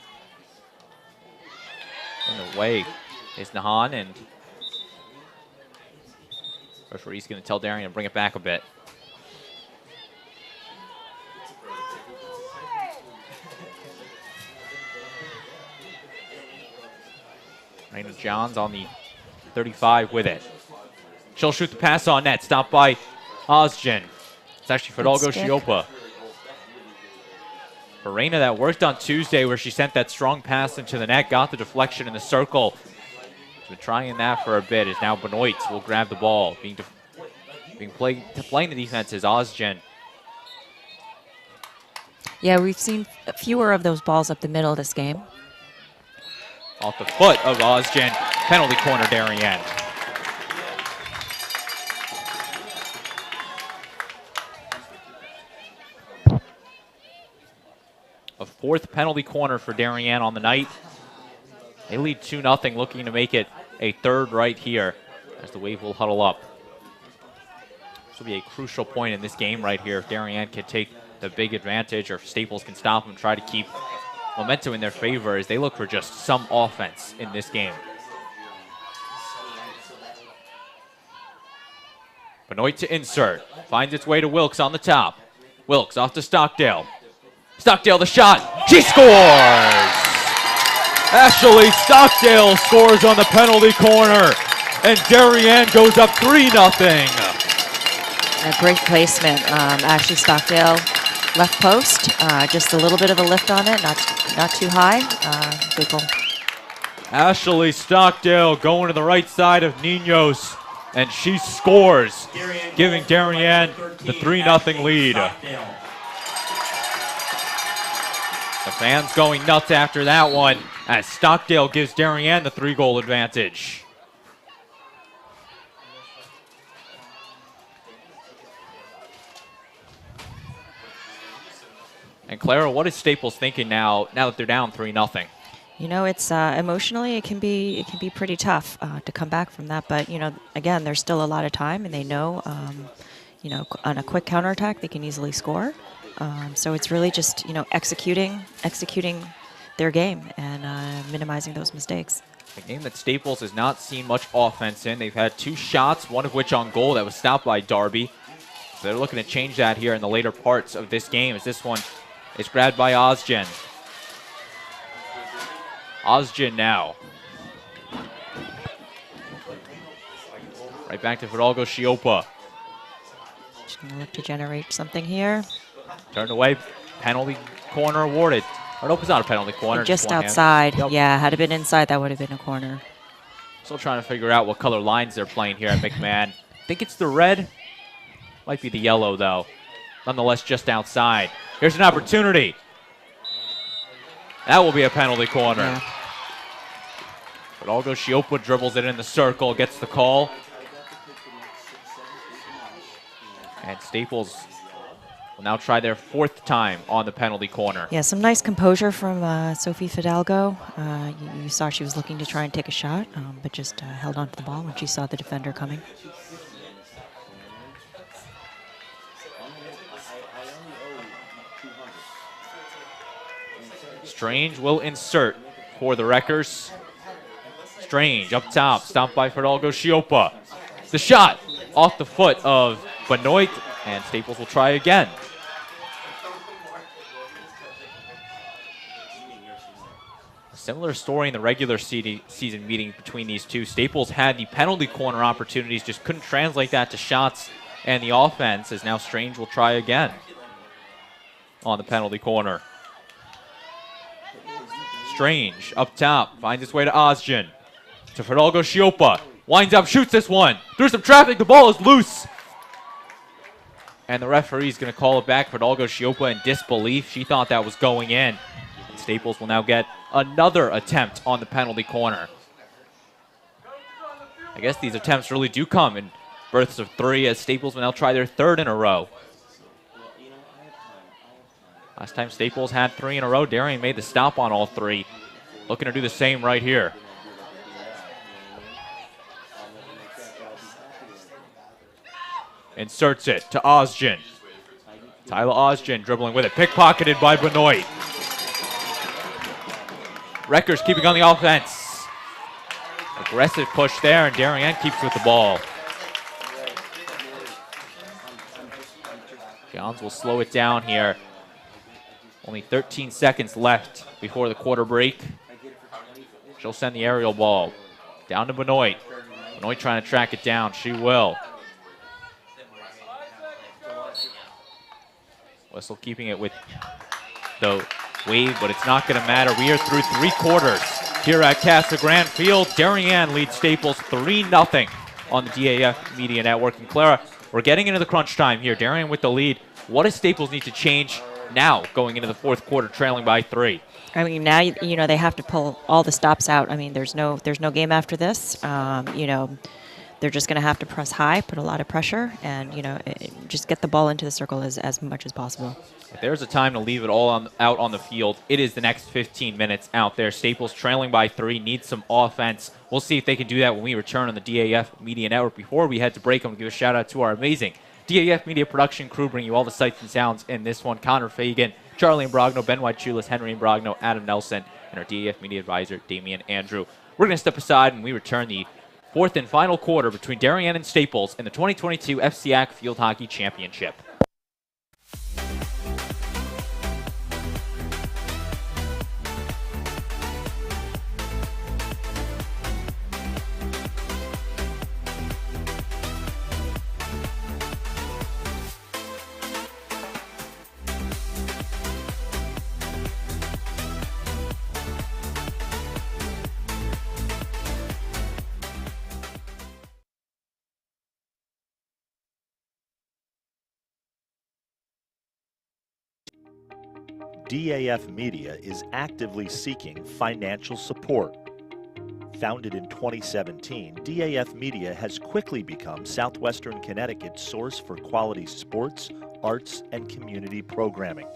In the way is Nahan, and referee's going to tell Darien to bring it back a bit. Raina Johns on the 35 with it. She'll shoot the pass on net, stopped by Ozgen. It's actually Fidalgo Shiopa. For Raina, that worked on Tuesday where she sent that strong pass into the net, got the deflection in the circle. She's been trying that for a bit, as now Benoit will grab the ball. Playing the defense is Ozgen. Yeah, we've seen fewer of those balls up the middle of this game. Off the foot of Ozgen. Penalty corner, Darien. A fourth penalty corner for Darien on the night. They lead 2-0, looking to make it a third right here as the Wave will huddle up. This will be a crucial point in this game right here. If Darien can take the big advantage, or if Staples can stop them, try to keep momentum in their favor as they look for just some offense in this game. Benoit to insert. Finds its way to Wilkes on the top. Wilkes off to Stockdale. Stockdale the shot. She scores! Ashley Stockdale scores on the penalty corner. And Darien goes up 3-0. A great placement. Ashley Stockdale, left post. Just a little bit of a lift on it, not too high. Good goal. Ashley Stockdale going to the right side of Ninos, and she scores, giving Darien the 3-0 lead. The fans going nuts after that one, as Stockdale gives Darien the 3-goal advantage. And Clara, what is Staples thinking now that they're down 3-0? You know, it's emotionally it can be pretty tough to come back from that. But you know, again, there's still a lot of time, and they know, you know, on a quick counterattack they can easily score. So it's really just, you know, executing their game and minimizing those mistakes. A game that Staples has not seen much offense in. They've had 2 shots, one of which on goal that was stopped by Darby. So they're looking to change that here in the later parts of this game, as this one is grabbed by Ozgen. Ozgen now. Right back to Fidalgo Shiopa. Just going to look to generate something here. Turned away, penalty corner awarded. Or nope, it's not a penalty corner. Just outside. Yep. Yeah, had it been inside, that would have been a corner. Still trying to figure out what color lines they're playing here at McMahon. I think it's the red. Might be the yellow, though. Nonetheless, just outside. Here's an opportunity. That will be a penalty corner. Yeah. Fidalgo Shiopa dribbles it in the circle, gets the call. And Staples will now try their 4th time on the penalty corner. Yeah, some nice composure from Sophie Fidalgo. You saw she was looking to try and take a shot, but just held on to the ball when she saw the defender coming. Strange will insert for the Wreckers. Strange up top, stopped by Fidalgo Shiopa. The shot off the foot of Benoit, and Staples will try again. A similar story in the regular season meeting between these two. Staples had the penalty corner opportunities, just couldn't translate that to shots and the offense, as now Strange will try again on the penalty corner. Strange up top, finds its way to Ozgen. To Fidalgo Shiopa. Winds up, shoots this one. Through some traffic, the ball is loose. And the referee's going to call it back. Fidalgo Shiopa in disbelief. She thought that was going in. And Staples will now get another attempt on the penalty corner. I guess these attempts really do come in bursts of 3, as Staples will now try their 3rd in a row. Last time Staples had 3 in a row, Darien made the stop on all 3. Looking to do the same right here. Inserts it to Osgen. Tyler Osgen dribbling with it. Pickpocketed by Benoit. Rutgers keeping on the offense. Aggressive push there, and Darien keeps with the ball. Johns will slow it down here. Only 13 seconds left before the quarter break. She'll send the aerial ball down to Benoit. Benoit trying to track it down. She will. Whistle keeping it with the wave, but it's not going to matter. We are through 3 quarters here at Casagrande Field. Darien leads Staples 3-0 on the DAF Media Network. And Clara, we're getting into the crunch time here. Darien with the lead. What does Staples need to change now going into the 4th quarter, trailing by 3? I mean, now you know they have to pull all the stops out. I mean, there's no game after this. You know, they're just going to have to press high, put a lot of pressure, and you know, just get the ball into the circle as much as possible. If there's a time to leave it all out on the field, it is the next 15 minutes out there. Staples trailing by 3, needs some offense. We'll see if they can do that when we return on the DAF Media Network. Before we head to break, I'm going to give a shout out to our amazing DAF Media production crew, bringing you all the sights and sounds in this one. Connor Fagan, Charlie Imbrogno, Ben White-Chulis, Henry Imbrogno, Adam Nelson, and our DAF Media advisor, Damian Andrew. We're going to step aside when we return the 4th and final quarter between Darien and Staples in the 2022 FCIAC Field Hockey Championship. DAF Media is actively seeking financial support. Founded in 2017, DAF Media has quickly become Southwestern Connecticut's source for quality sports, arts, and community programming.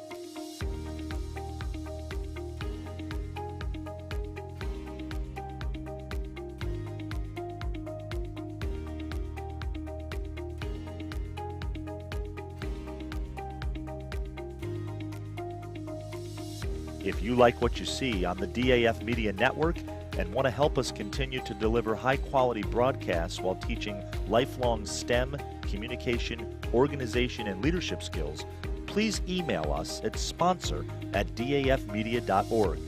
If you like what you see on the DAF Media Network and want to help us continue to deliver high-quality broadcasts while teaching lifelong STEM, communication, organization, and leadership skills, please email us at sponsor@dafmedia.org.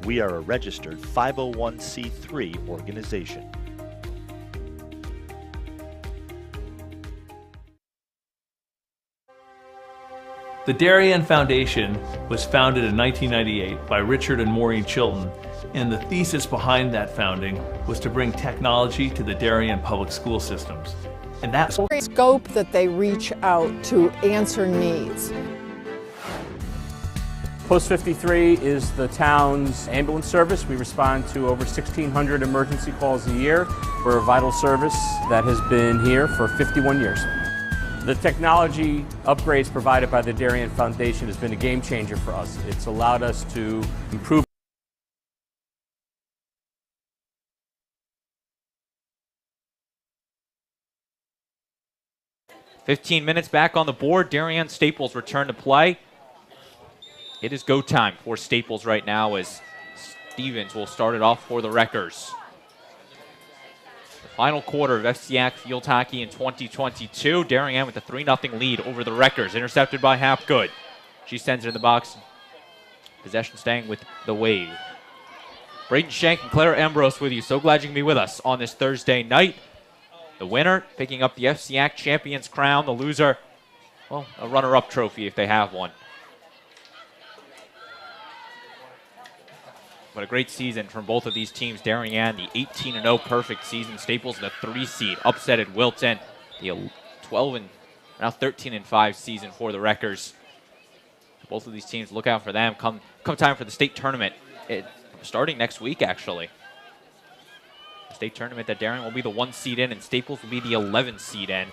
We are a registered 501c3 organization. The Darien Foundation was founded in 1998 by Richard and Maureen Chilton, and the thesis behind that founding was to bring technology to the Darien public school systems. And that's the scope that they reach out to answer needs. Post 53 is the town's ambulance service. We respond to over 1,600 emergency calls a year. We're a vital service that has been here for 51 years. The technology upgrades provided by the Darien Foundation has been a game changer for us. It's allowed us to improve. "15 minutes back on the board. Darien Staples return to play. It is go time for Staples right now as Stevens will start it off for the Wreckers. The final quarter of FCIAC Field Hockey in 2022. Darien with a 3-0 lead over the Wreckers. Intercepted by Hapgood. She sends it in the box. Possession staying with the Wave. Braden Shank and Clara Ambrose with you. So glad you can be with us on this Thursday night. The winner picking up the FCIAC Champions crown. The loser, well, a runner-up trophy if they have one. But a great season from both of these teams. Darien, the 18-0 perfect season. Staples, the 3 seed, upset at Wilton. The 12 and now 13-5 season for the Wreckers. Both of these teams, look out for them. Come time for the state tournament. Starting next week, actually. The state tournament that Darien will be the 1 seed in, and Staples will be the 11 seed in.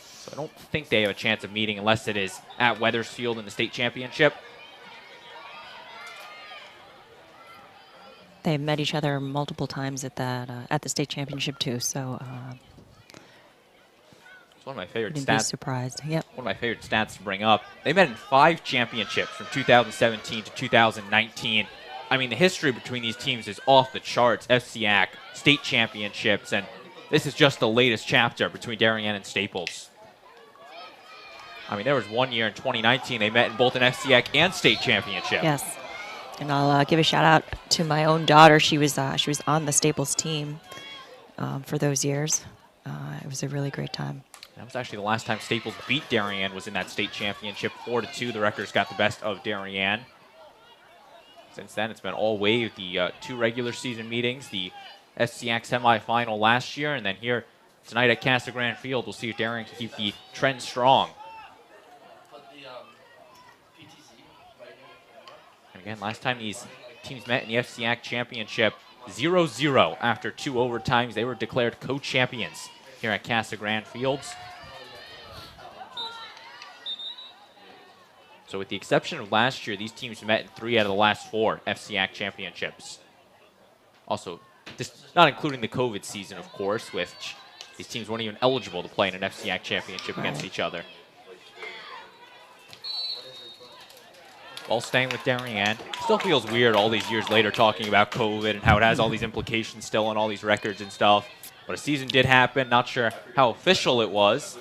So I don't think they have a chance of meeting unless it is at Weathersfield in the state championship. They've met each other multiple times at the state championship too. So one of my favorite You'd stats. be surprised. Yep. One of my favorite stats to bring up. They met in 5 championships from 2017 to 2019. I mean, the history between these teams is off the charts. FCIAC, state championships, and this is just the latest chapter between Darien and Staples. I mean, there was one year in 2019 they met in both an FCIAC and state championship. Yes. And I'll give a shout out to my own daughter. She was on the Staples team for those years. It was a really great time. That was actually the last time Staples beat Darien, was in that state championship, 4-2. The Wreckers got the best of Darien. Since then, it's been all wave. The 2 regular season meetings, the FCIAC semifinal last year, and then here tonight at Casagrande Field, we'll see if Darien can keep the trend strong. And again, last time these teams met in the FCIAC championship, 0-0 after 2 overtimes. They were declared co-champions here at Casagrande Fields. So with the exception of last year, these teams met in 3 out of the last 4 FCIAC championships. Also, this not including the COVID season, of course, which these teams weren't even eligible to play in an FCIAC championship against each other. Ball staying with Darien. Still feels weird all these years later talking about COVID and how it has all these implications still on all these records and stuff. But a season did happen. Not sure how official it was,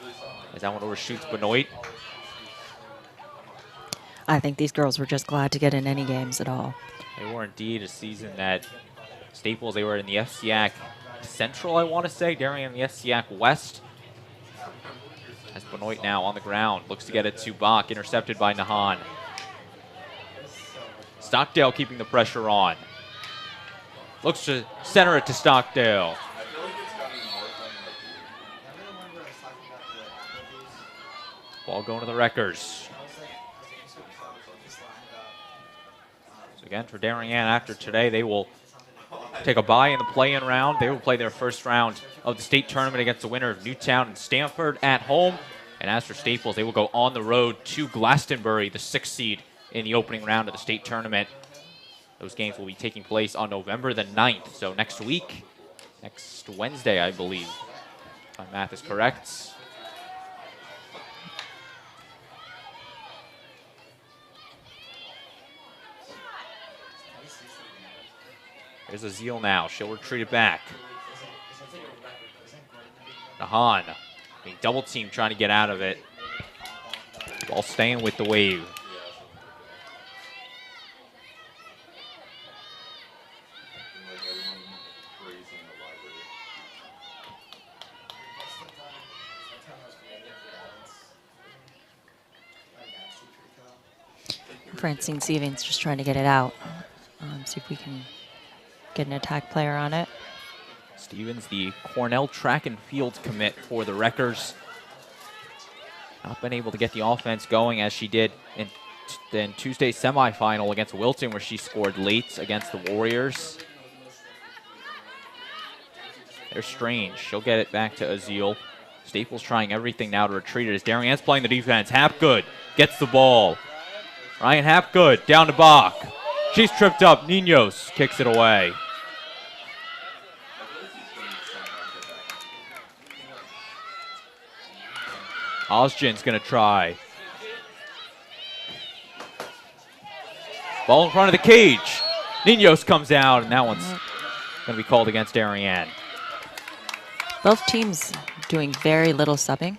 as that one overshoots Benoit. I think these girls were just glad to get in any games at all. They were indeed. A season that Staples, they were in the FCIAC Central, I want to say. Darien in the FCIAC West. As Benoit now on the ground. Looks to get it to Bach. Intercepted by Nahan. Stockdale keeping the pressure on. Looks to center it to Stockdale. Ball going to the Wreckers. So again, for Darien, after today, they will take a bye in the play-in round. They will play their first round of the state tournament against the winner of Newtown and Stanford at home. And as for Staples, they will go on the road to Glastonbury, the 6th seed in the opening round of the state tournament. Those games will be taking place on November the 9th. So next week, next Wednesday, I believe, if my math is correct. There's Azil now. She'll retreat it back. Nahan being double teamed, trying to get out of it. Ball staying with the wave. Francine Stevens just trying to get it out. See if we can get an attack player on it. Stevens, the Cornell track and field commit for the Wreckers. Not been able to get the offense going as she did in Tuesday's semifinal against Wilton, where she scored late against the Warriors. They're strange. She'll get it back to Azil. Staples trying everything now to retreat it as Darien's playing the defense. Hapgood gets the ball. Ryan Hapgood down to Bach. She's tripped up. Ninos kicks it away. Osgin's going to try. Ball in front of the cage. Ninos comes out, and that one's going to be called against Darien. Both teams doing very little subbing.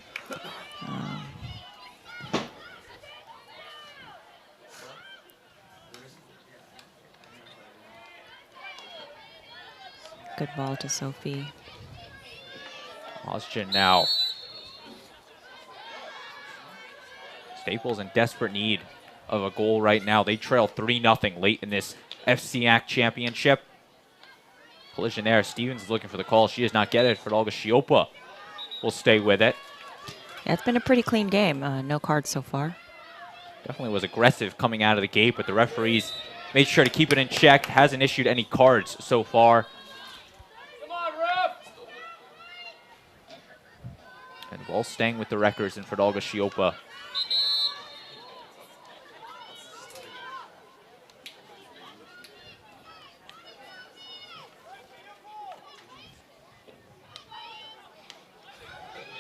Good ball to Sophie. Osgin now. Staples in desperate need of a goal right now. They trail 3-0 late in this FCIAC championship. Collision there. Stevens is looking for the call. She does not get it. Fidalga Shiopa will stay with it. Yeah, it's been a pretty clean game. No cards so far. Definitely was aggressive coming out of the gate, but the referees made sure to keep it in check. Hasn't issued any cards so far. Come on, ref! And ball staying with the Wreckers and Fidalga Shiopa.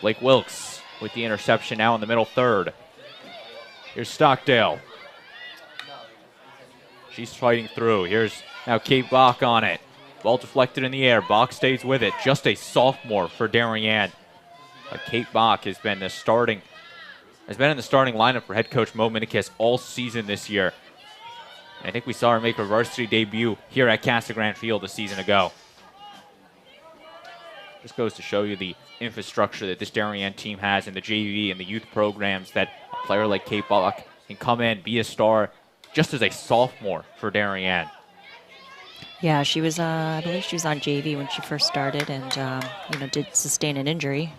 Blake Wilkes with the interception now in the middle third. Here's Stockdale. She's fighting through. Here's now Kate Bach on it. Ball deflected in the air. Bach stays with it. Just a sophomore for Darien. But Kate Bach has been in the starting lineup for head coach Mo Minikis all season this year. I think we saw her make her varsity debut here at Casagrande Field a season ago. Just goes to show you the infrastructure that this Darien team has in the JV and the youth programs, that a player like Kate Bach can come in, be a star, just as a sophomore for Darien. Yeah, she was, I believe she was on JV when she first started and, did sustain an injury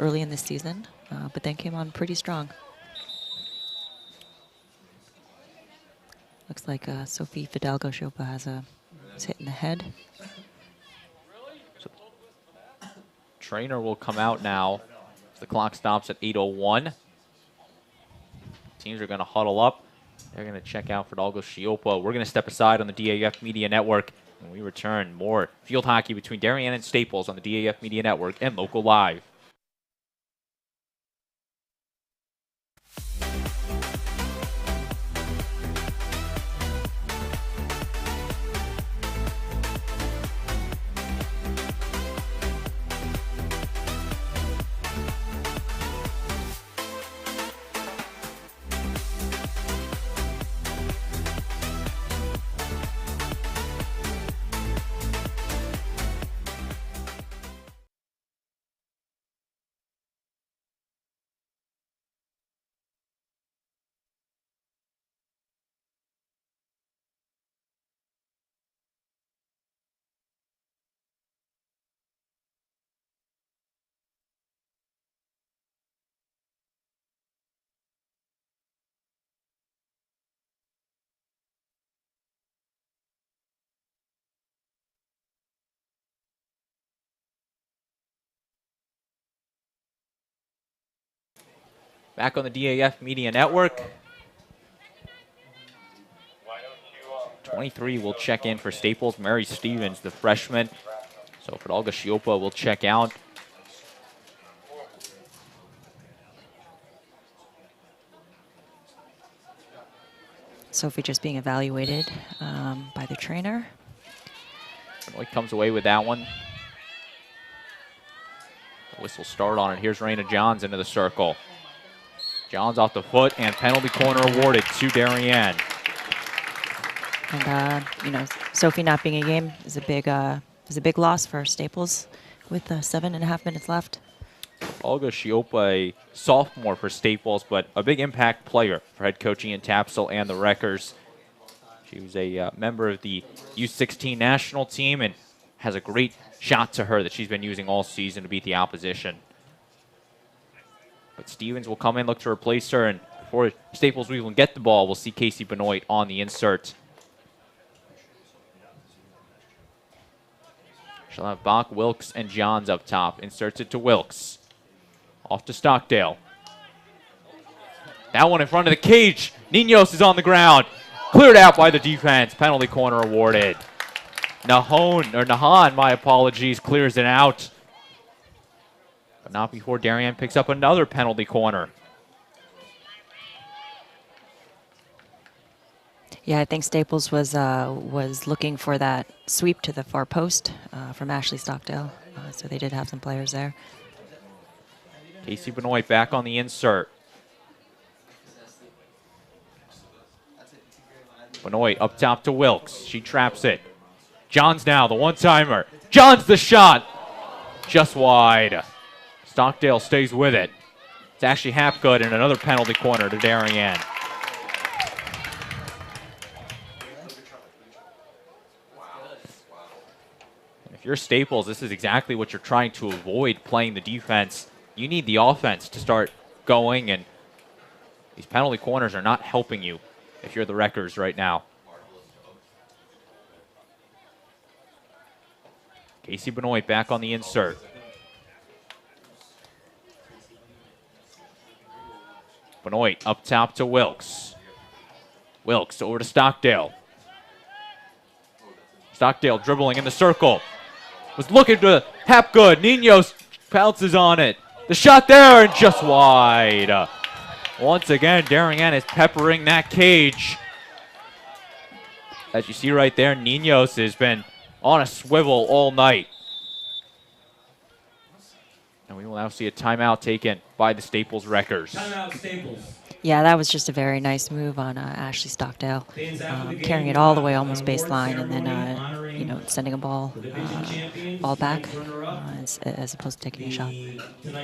early in the season, but then came on pretty strong. Looks like Sophie Fidalgo-Chopa has a hit in the head. So, trainer will come out now. The clock stops at 8:01. Teams are going to huddle up. They're going to check out Fidalgo-Chopa. We're going to step aside on the DAF Media Network. When we return, more field hockey between Darien and Staples on the DAF Media Network and Local Live. Back on the DAF Media Network. 23 will check in for Staples. Mary Stevens, the freshman. So Fidalgo-Chopa will check out. Sophie just being evaluated by the trainer. Benoit comes away with that one. The whistle start on it. Here's Raina Johns into the circle. Johns off the foot, and penalty corner awarded to Darien. And Sophie not being in game is a big loss for Staples with 7.5 minutes left. Fidalgo-Chopa, a sophomore for Staples, but a big impact player for head coach Ian Tapsell and the Wreckers. She was a member of the U16 national team and has a great shot to her that she's been using all season to beat the opposition. But Stevens will come in, look to replace her, and before Staples will even get the ball, we'll see Casey Benoit on the insert. She'll have Bach, Wilkes, and Johns up top. Inserts it to Wilkes. Off to Stockdale. That one in front of the cage. Ninos is on the ground. Cleared out by the defense. Penalty corner awarded. Nahan, my apologies, clears it out. But not before Darien picks up another penalty corner. Yeah, I think Staples was looking for that sweep to the far post from Ashley Stockdale. So they did have some players there. Casey Benoit back on the insert. Benoit up top to Wilkes. She traps it. Johns now, the one-timer. Johns the shot. Just wide. Stockdale stays with it. It's Ashley Hapgood and another penalty corner to Darien. If you're Staples, this is exactly what you're trying to avoid, playing the defense. You need the offense to start going, and these penalty corners are not helping you if you're the Wreckers right now. Casey Benoit back on the insert. Benoit up top to Wilkes. Wilkes over to Stockdale. Stockdale dribbling in the circle. Was looking to Hapgood. Ninos pounces on it. The shot there and just wide. Once again, Darien is peppering that cage. As you see right there, Ninos has been on a swivel all night. And we will now see a timeout taken by the Staples Wreckers. Timeout, Staples. Yeah, that was just a very nice move on Ashley Stockdale, carrying it all the way almost baseline, and then you know, sending a ball back as opposed to taking a shot.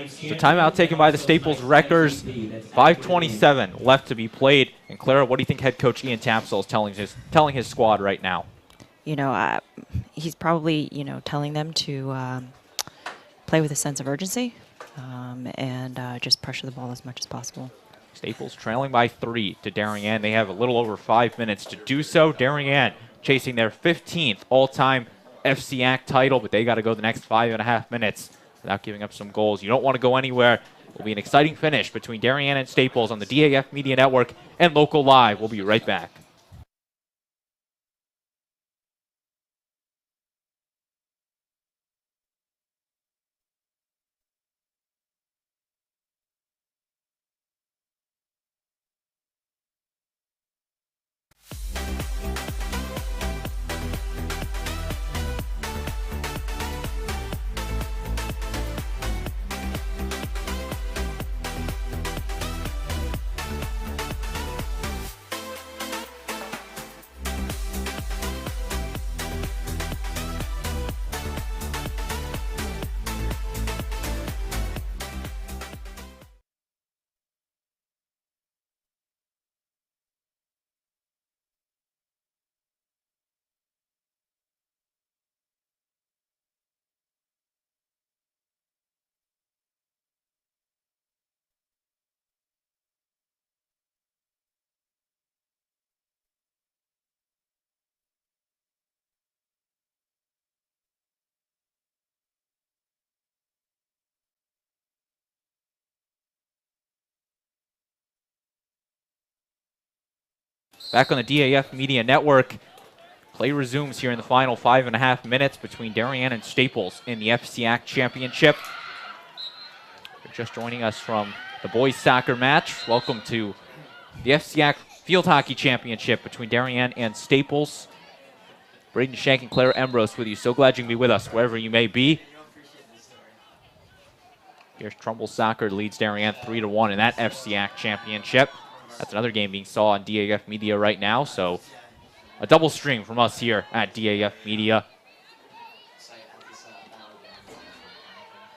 So timeout taken by the Staples Wreckers. 5:27 left to be played. And Clara, what do you think head coach Ian Tapsell is telling his squad right now? You know, he's probably, you know, telling them to play with a sense of urgency and just pressure the ball as much as possible. Staples trailing by 3 to Darien. They have a little over 5 minutes to do so. Darien chasing their 15th all-time FCIAC title, but they got to go the next 5.5 minutes without giving up some goals. You don't want to go anywhere. It will be an exciting finish between Darien and Staples on the DAF Media Network and Local Live. We'll be right back. Back on the DAF Media Network, play resumes here in the final 5.5 minutes between Darien and Staples in the FCIAC Championship. If you're just joining us from the boys soccer match, welcome to the FCIAC Field Hockey Championship between Darien and Staples. Braden Shank and Claire Ambrose with you. So glad you can be with us wherever you may be. Here's Trumbull Soccer leads Darien 3-1 in that FCIAC Championship. That's another game being saw on DAF Media right now, so a double stream from us here at DAF Media.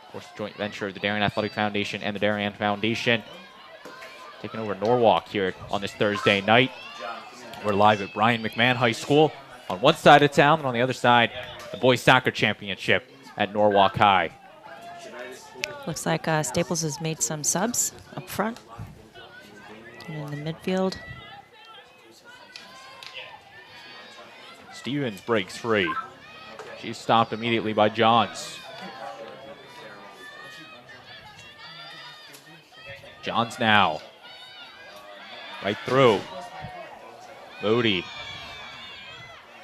Of course, the joint venture of the Darien Athletic Foundation and the Darien Foundation. Taking over Norwalk here on this Thursday night. We're live at Brien McMahon High School on one side of town, and on the other side, the Boys Soccer Championship at Norwalk High. Looks like Staples has made some subs up front. In the midfield. Stevens breaks free. She's stopped immediately by Johns. Johns now. Right through. Moody.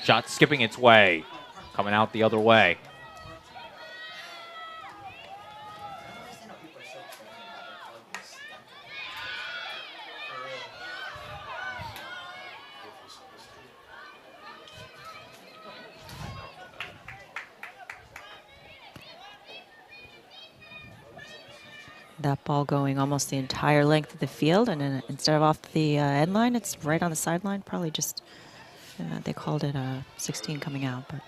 Shot skipping its way. Coming out the other way. That ball going almost the entire length of the field, and then instead of off the end line, it's right on the sideline. Probably just, they called it 16 coming out. But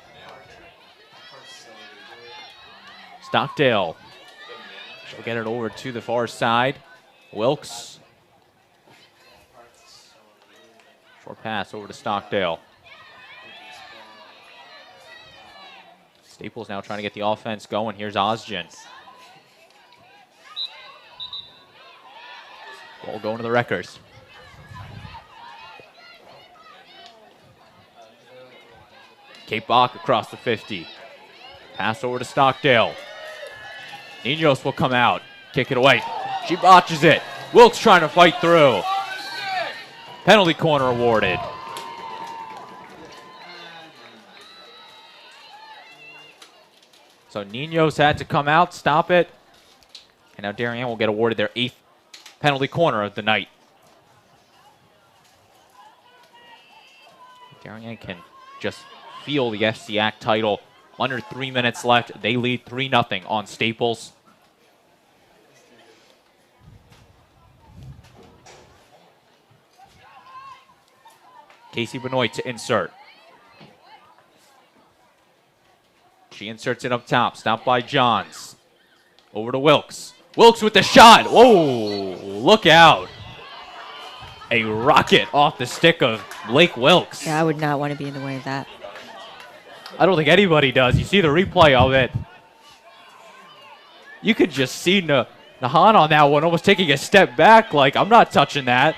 Stockdale. She'll get it over to the far side. Wilkes. Short pass over to Stockdale. Staples now trying to get the offense going. Here's Osgen. Ball going to the Wreckers. Kate Bach across the 50. Pass over to Stockdale. Ninos will come out. Kick it away. She botches it. Wilkes trying to fight through. Penalty corner awarded. So Ninos had to come out, stop it. And now Darien will get awarded their 8th penalty corner of the night. Darien can just feel the FCIAC title. Under 3 minutes left. They lead 3-0 on Staples. Casey Benoit to insert. She inserts it up top. Stopped by Johns. Over to Wilkes. Wilkes with the shot. Whoa, look out. A rocket off the stick of Blake Wilkes. Yeah, I would not want to be in the way of that. I don't think anybody does. You see the replay of it. You could just see Nahan on that one almost taking a step back like, I'm not touching that.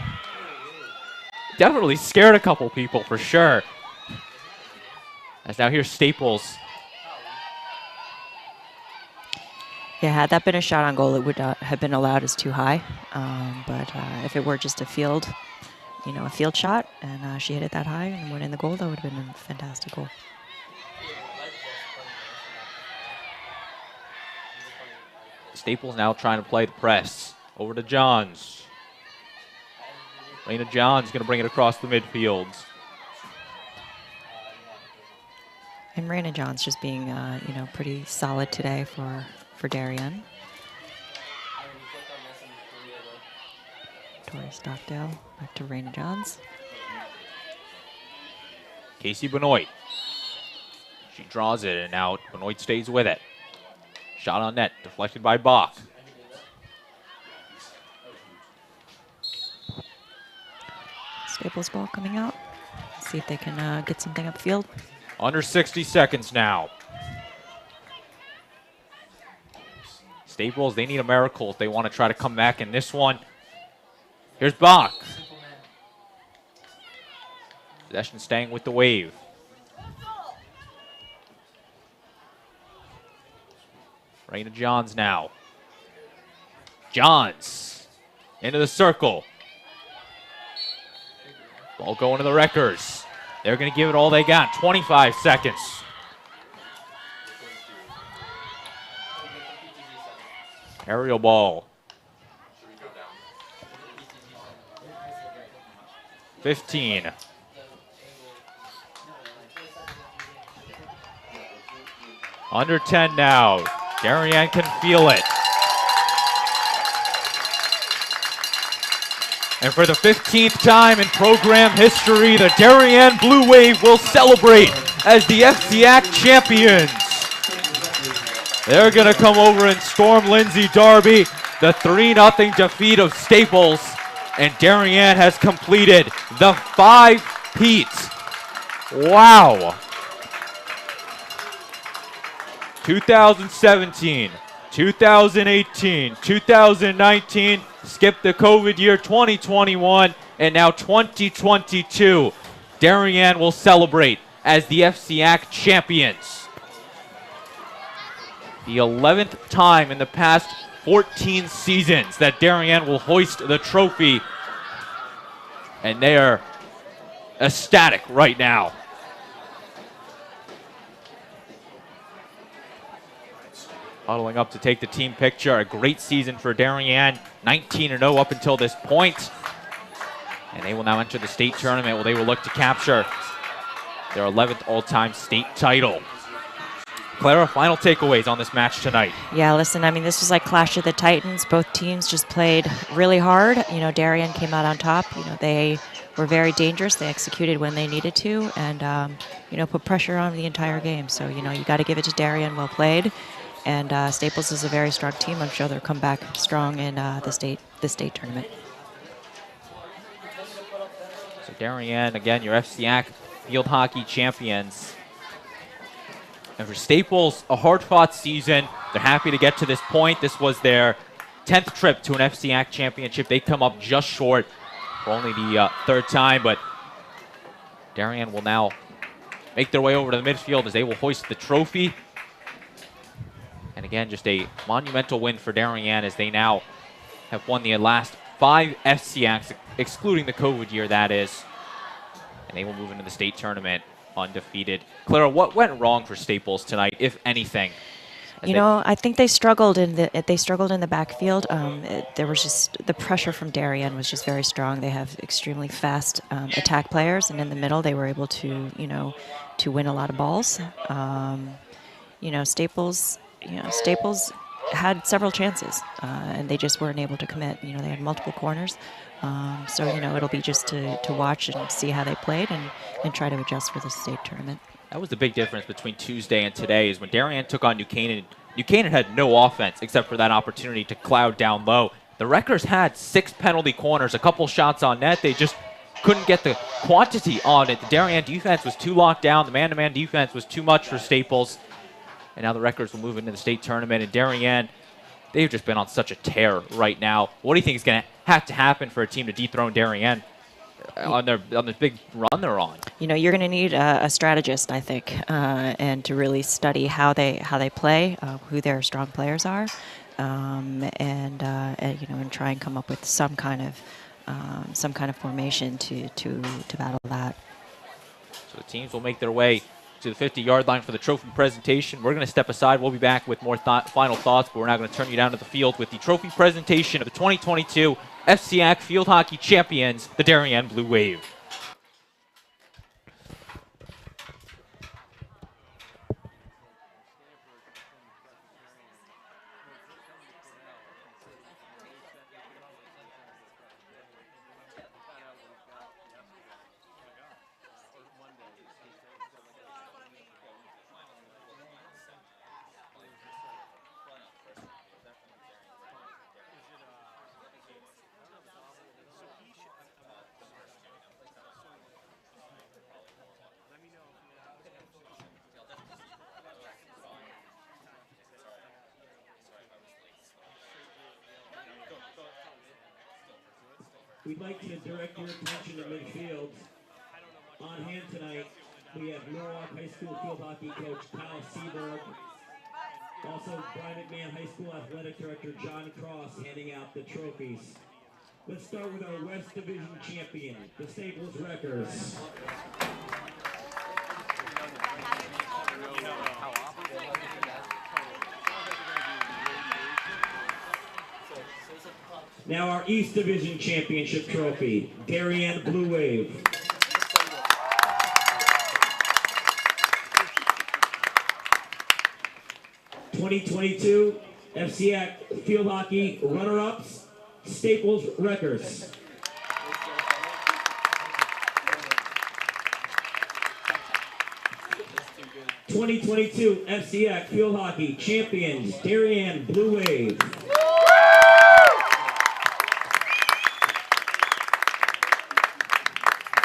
Definitely scared a couple people for sure. As now here's Staples. Yeah, had that been a shot on goal, it would not have been allowed as too high. But if it were just a field shot, and she hit it that high and went in the goal, that would have been a fantastic goal. Staples now trying to play the press. Over to Johns. Raina Johns going to bring it across the midfield. And Raina Johns just being, pretty solid today for Darien. Tori Stockdale back to Raina Johns. Casey Benoit. She draws it, and now Benoit stays with it. Shot on net, deflected by Bach. Staples ball coming out. See if they can get something upfield. Under 60 seconds now. Staples, they need a miracle if they want to try to come back in this one. Here's Bach. Possession staying with the Wave. Raina Johns now. Johns into the circle. Ball going to the Wreckers. They're going to give it all they got. 25 seconds. Aerial ball. 15. Under 10 now. Darien can feel it. And for the 15th time in program history, the Darien Blue Wave will celebrate as the FCIAC champions. They're going to come over and storm Lindsay Darby, the 3-0 defeat of Staples. And Darien has completed the 5-peat. Wow. 2017, 2018, 2019, skipped the COVID year 2021, and now 2022. Darien will celebrate as the FCIAC champions. The 11th time in the past 14 seasons that Darien will hoist the trophy, and they are ecstatic right now. Huddling up to take the team picture. A great season for Darien. 19-0 up until this point. And they will now enter the state tournament where they will look to capture their 11th all-time state title. Clara, final takeaways on this match tonight. Yeah, listen, I mean, this was like Clash of the Titans. Both teams just played really hard. Darien came out on top. They were very dangerous. They executed when they needed to and, put pressure on the entire game. So, you got to give it to Darien. Well played. And Staples is a very strong team. I'm sure they'll come back strong in the state tournament. So Darien, again, your FCIAC field hockey champions. And for Staples, a hard-fought season. They're happy to get to this point. This was their 10th trip to an FCIAC championship. They come up just short for only the third time, but Darien will now make their way over to the midfield as they will hoist the trophy. And again, just a monumental win for Darien as they now have won the last 5 FCIACs, excluding the COVID year, that is. And they will move into the state tournament undefeated. Clara, what went wrong for Staples tonight, if anything? You know, I think they struggled in the backfield. There was just the pressure from Darien was just very strong. They have extremely fast attack players, and in the middle they were able to, you know, to win a lot of balls. You know, Staples had several chances, and they just weren't able to commit. You know, they had multiple corners. So, you know, it'll be just to watch and see how they played and try to adjust for the state tournament. That was the big difference between Tuesday and today is when Darien took on New Canaan. New Canaan had no offense except for that opportunity to cloud down low. The Wreckers had 6 penalty corners, a couple shots on net. They just couldn't get the quantity on it. The Darien defense was too locked down. The man-to-man defense was too much for Staples. And now the Wreckers will move into the state tournament. And Darien, they've just been on such a tear right now. What do you think is going to have to happen for a team to dethrone Darien on the big run they're on? You know, you're going to need a strategist, I think, and to really study how they play, who their strong players are, and you know, and try and come up with some kind of formation to battle that. So the teams will make their way to the 50-yard line for the trophy presentation. We're going to step aside. We'll be back with more final thoughts, but we're now going to turn you down to the field with the trophy presentation of the 2022 FCIAC Field Hockey Champions, the Darien Blue Wave. We'd like to direct your attention to midfield. On hand tonight, we have Norwalk High School field hockey coach Kyle Seaberg. Also, Brien McMahon High School athletic director John Cross handing out the trophies. Let's start with our West Division champion, the Staples Wreckers. Now our East Division Championship trophy, Darien Blue Wave. '22 FCIAC Field Hockey runner-ups, Staples Wreckers. '22 FCIAC Field Hockey champions, Darien Blue Wave.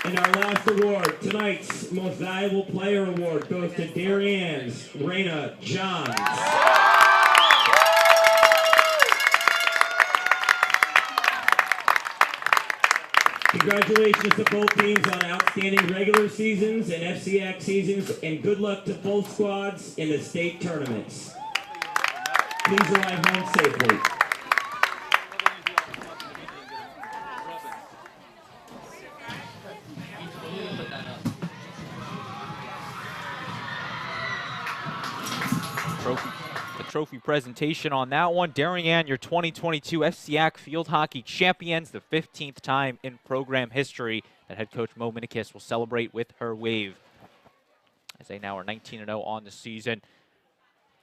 And our last award, tonight's Most Valuable Player Award, goes to Darien's Raina Johns. Congratulations to both teams on outstanding regular seasons and FCIAC seasons, and good luck to both squads in the state tournaments. Please arrive home safely. Trophy presentation on that one. Darien, your 2022 FCIAC Field Hockey Champions, the 15th time in program history that head coach Mo Minikis will celebrate with her wave, as they now are 19-0 on the season.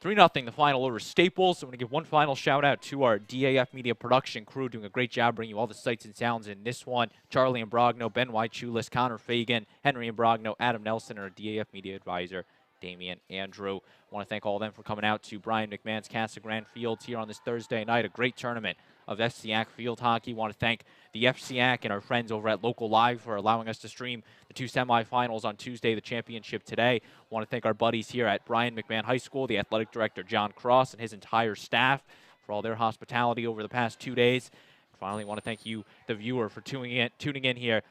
3-0 the final over Staples. So I'm going to give one final shout out to our DAF Media production crew, doing a great job bringing you all the sights and sounds in this one. Charlie Imbrogno, Ben Wychulis, Connor Fagan, Henry Imbrogno, Adam Nelson, and our DAF Media advisor, Damian Andrew. I want to thank all of them for coming out to Brien McMahon's Casagrande Field here on this Thursday night. A great tournament of FCIAC field hockey. I want to thank the FCIAC and our friends over at Local Live for allowing us to stream the 2 semifinals on Tuesday, the championship today. I want to thank our buddies here at Brien McMahon High School, the athletic director John Cross and his entire staff for all their hospitality over the past 2 days. Finally, I want to thank you, the viewer, for tuning in here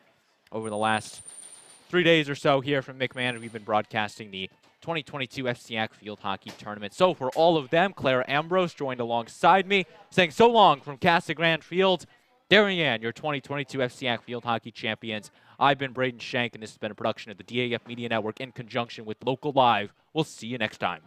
over the last 3 days or so here from McMahon. We've been broadcasting the 2022 FCIAC Field Hockey Tournament. So for all of them, Clara Ambrose joined alongside me, saying so long from Casagrande Field. Darien, your 2022 FCIAC Field Hockey Champions. I've been Braden Shank, and this has been a production of the DAF Media Network in conjunction with Local Live. We'll see you next time.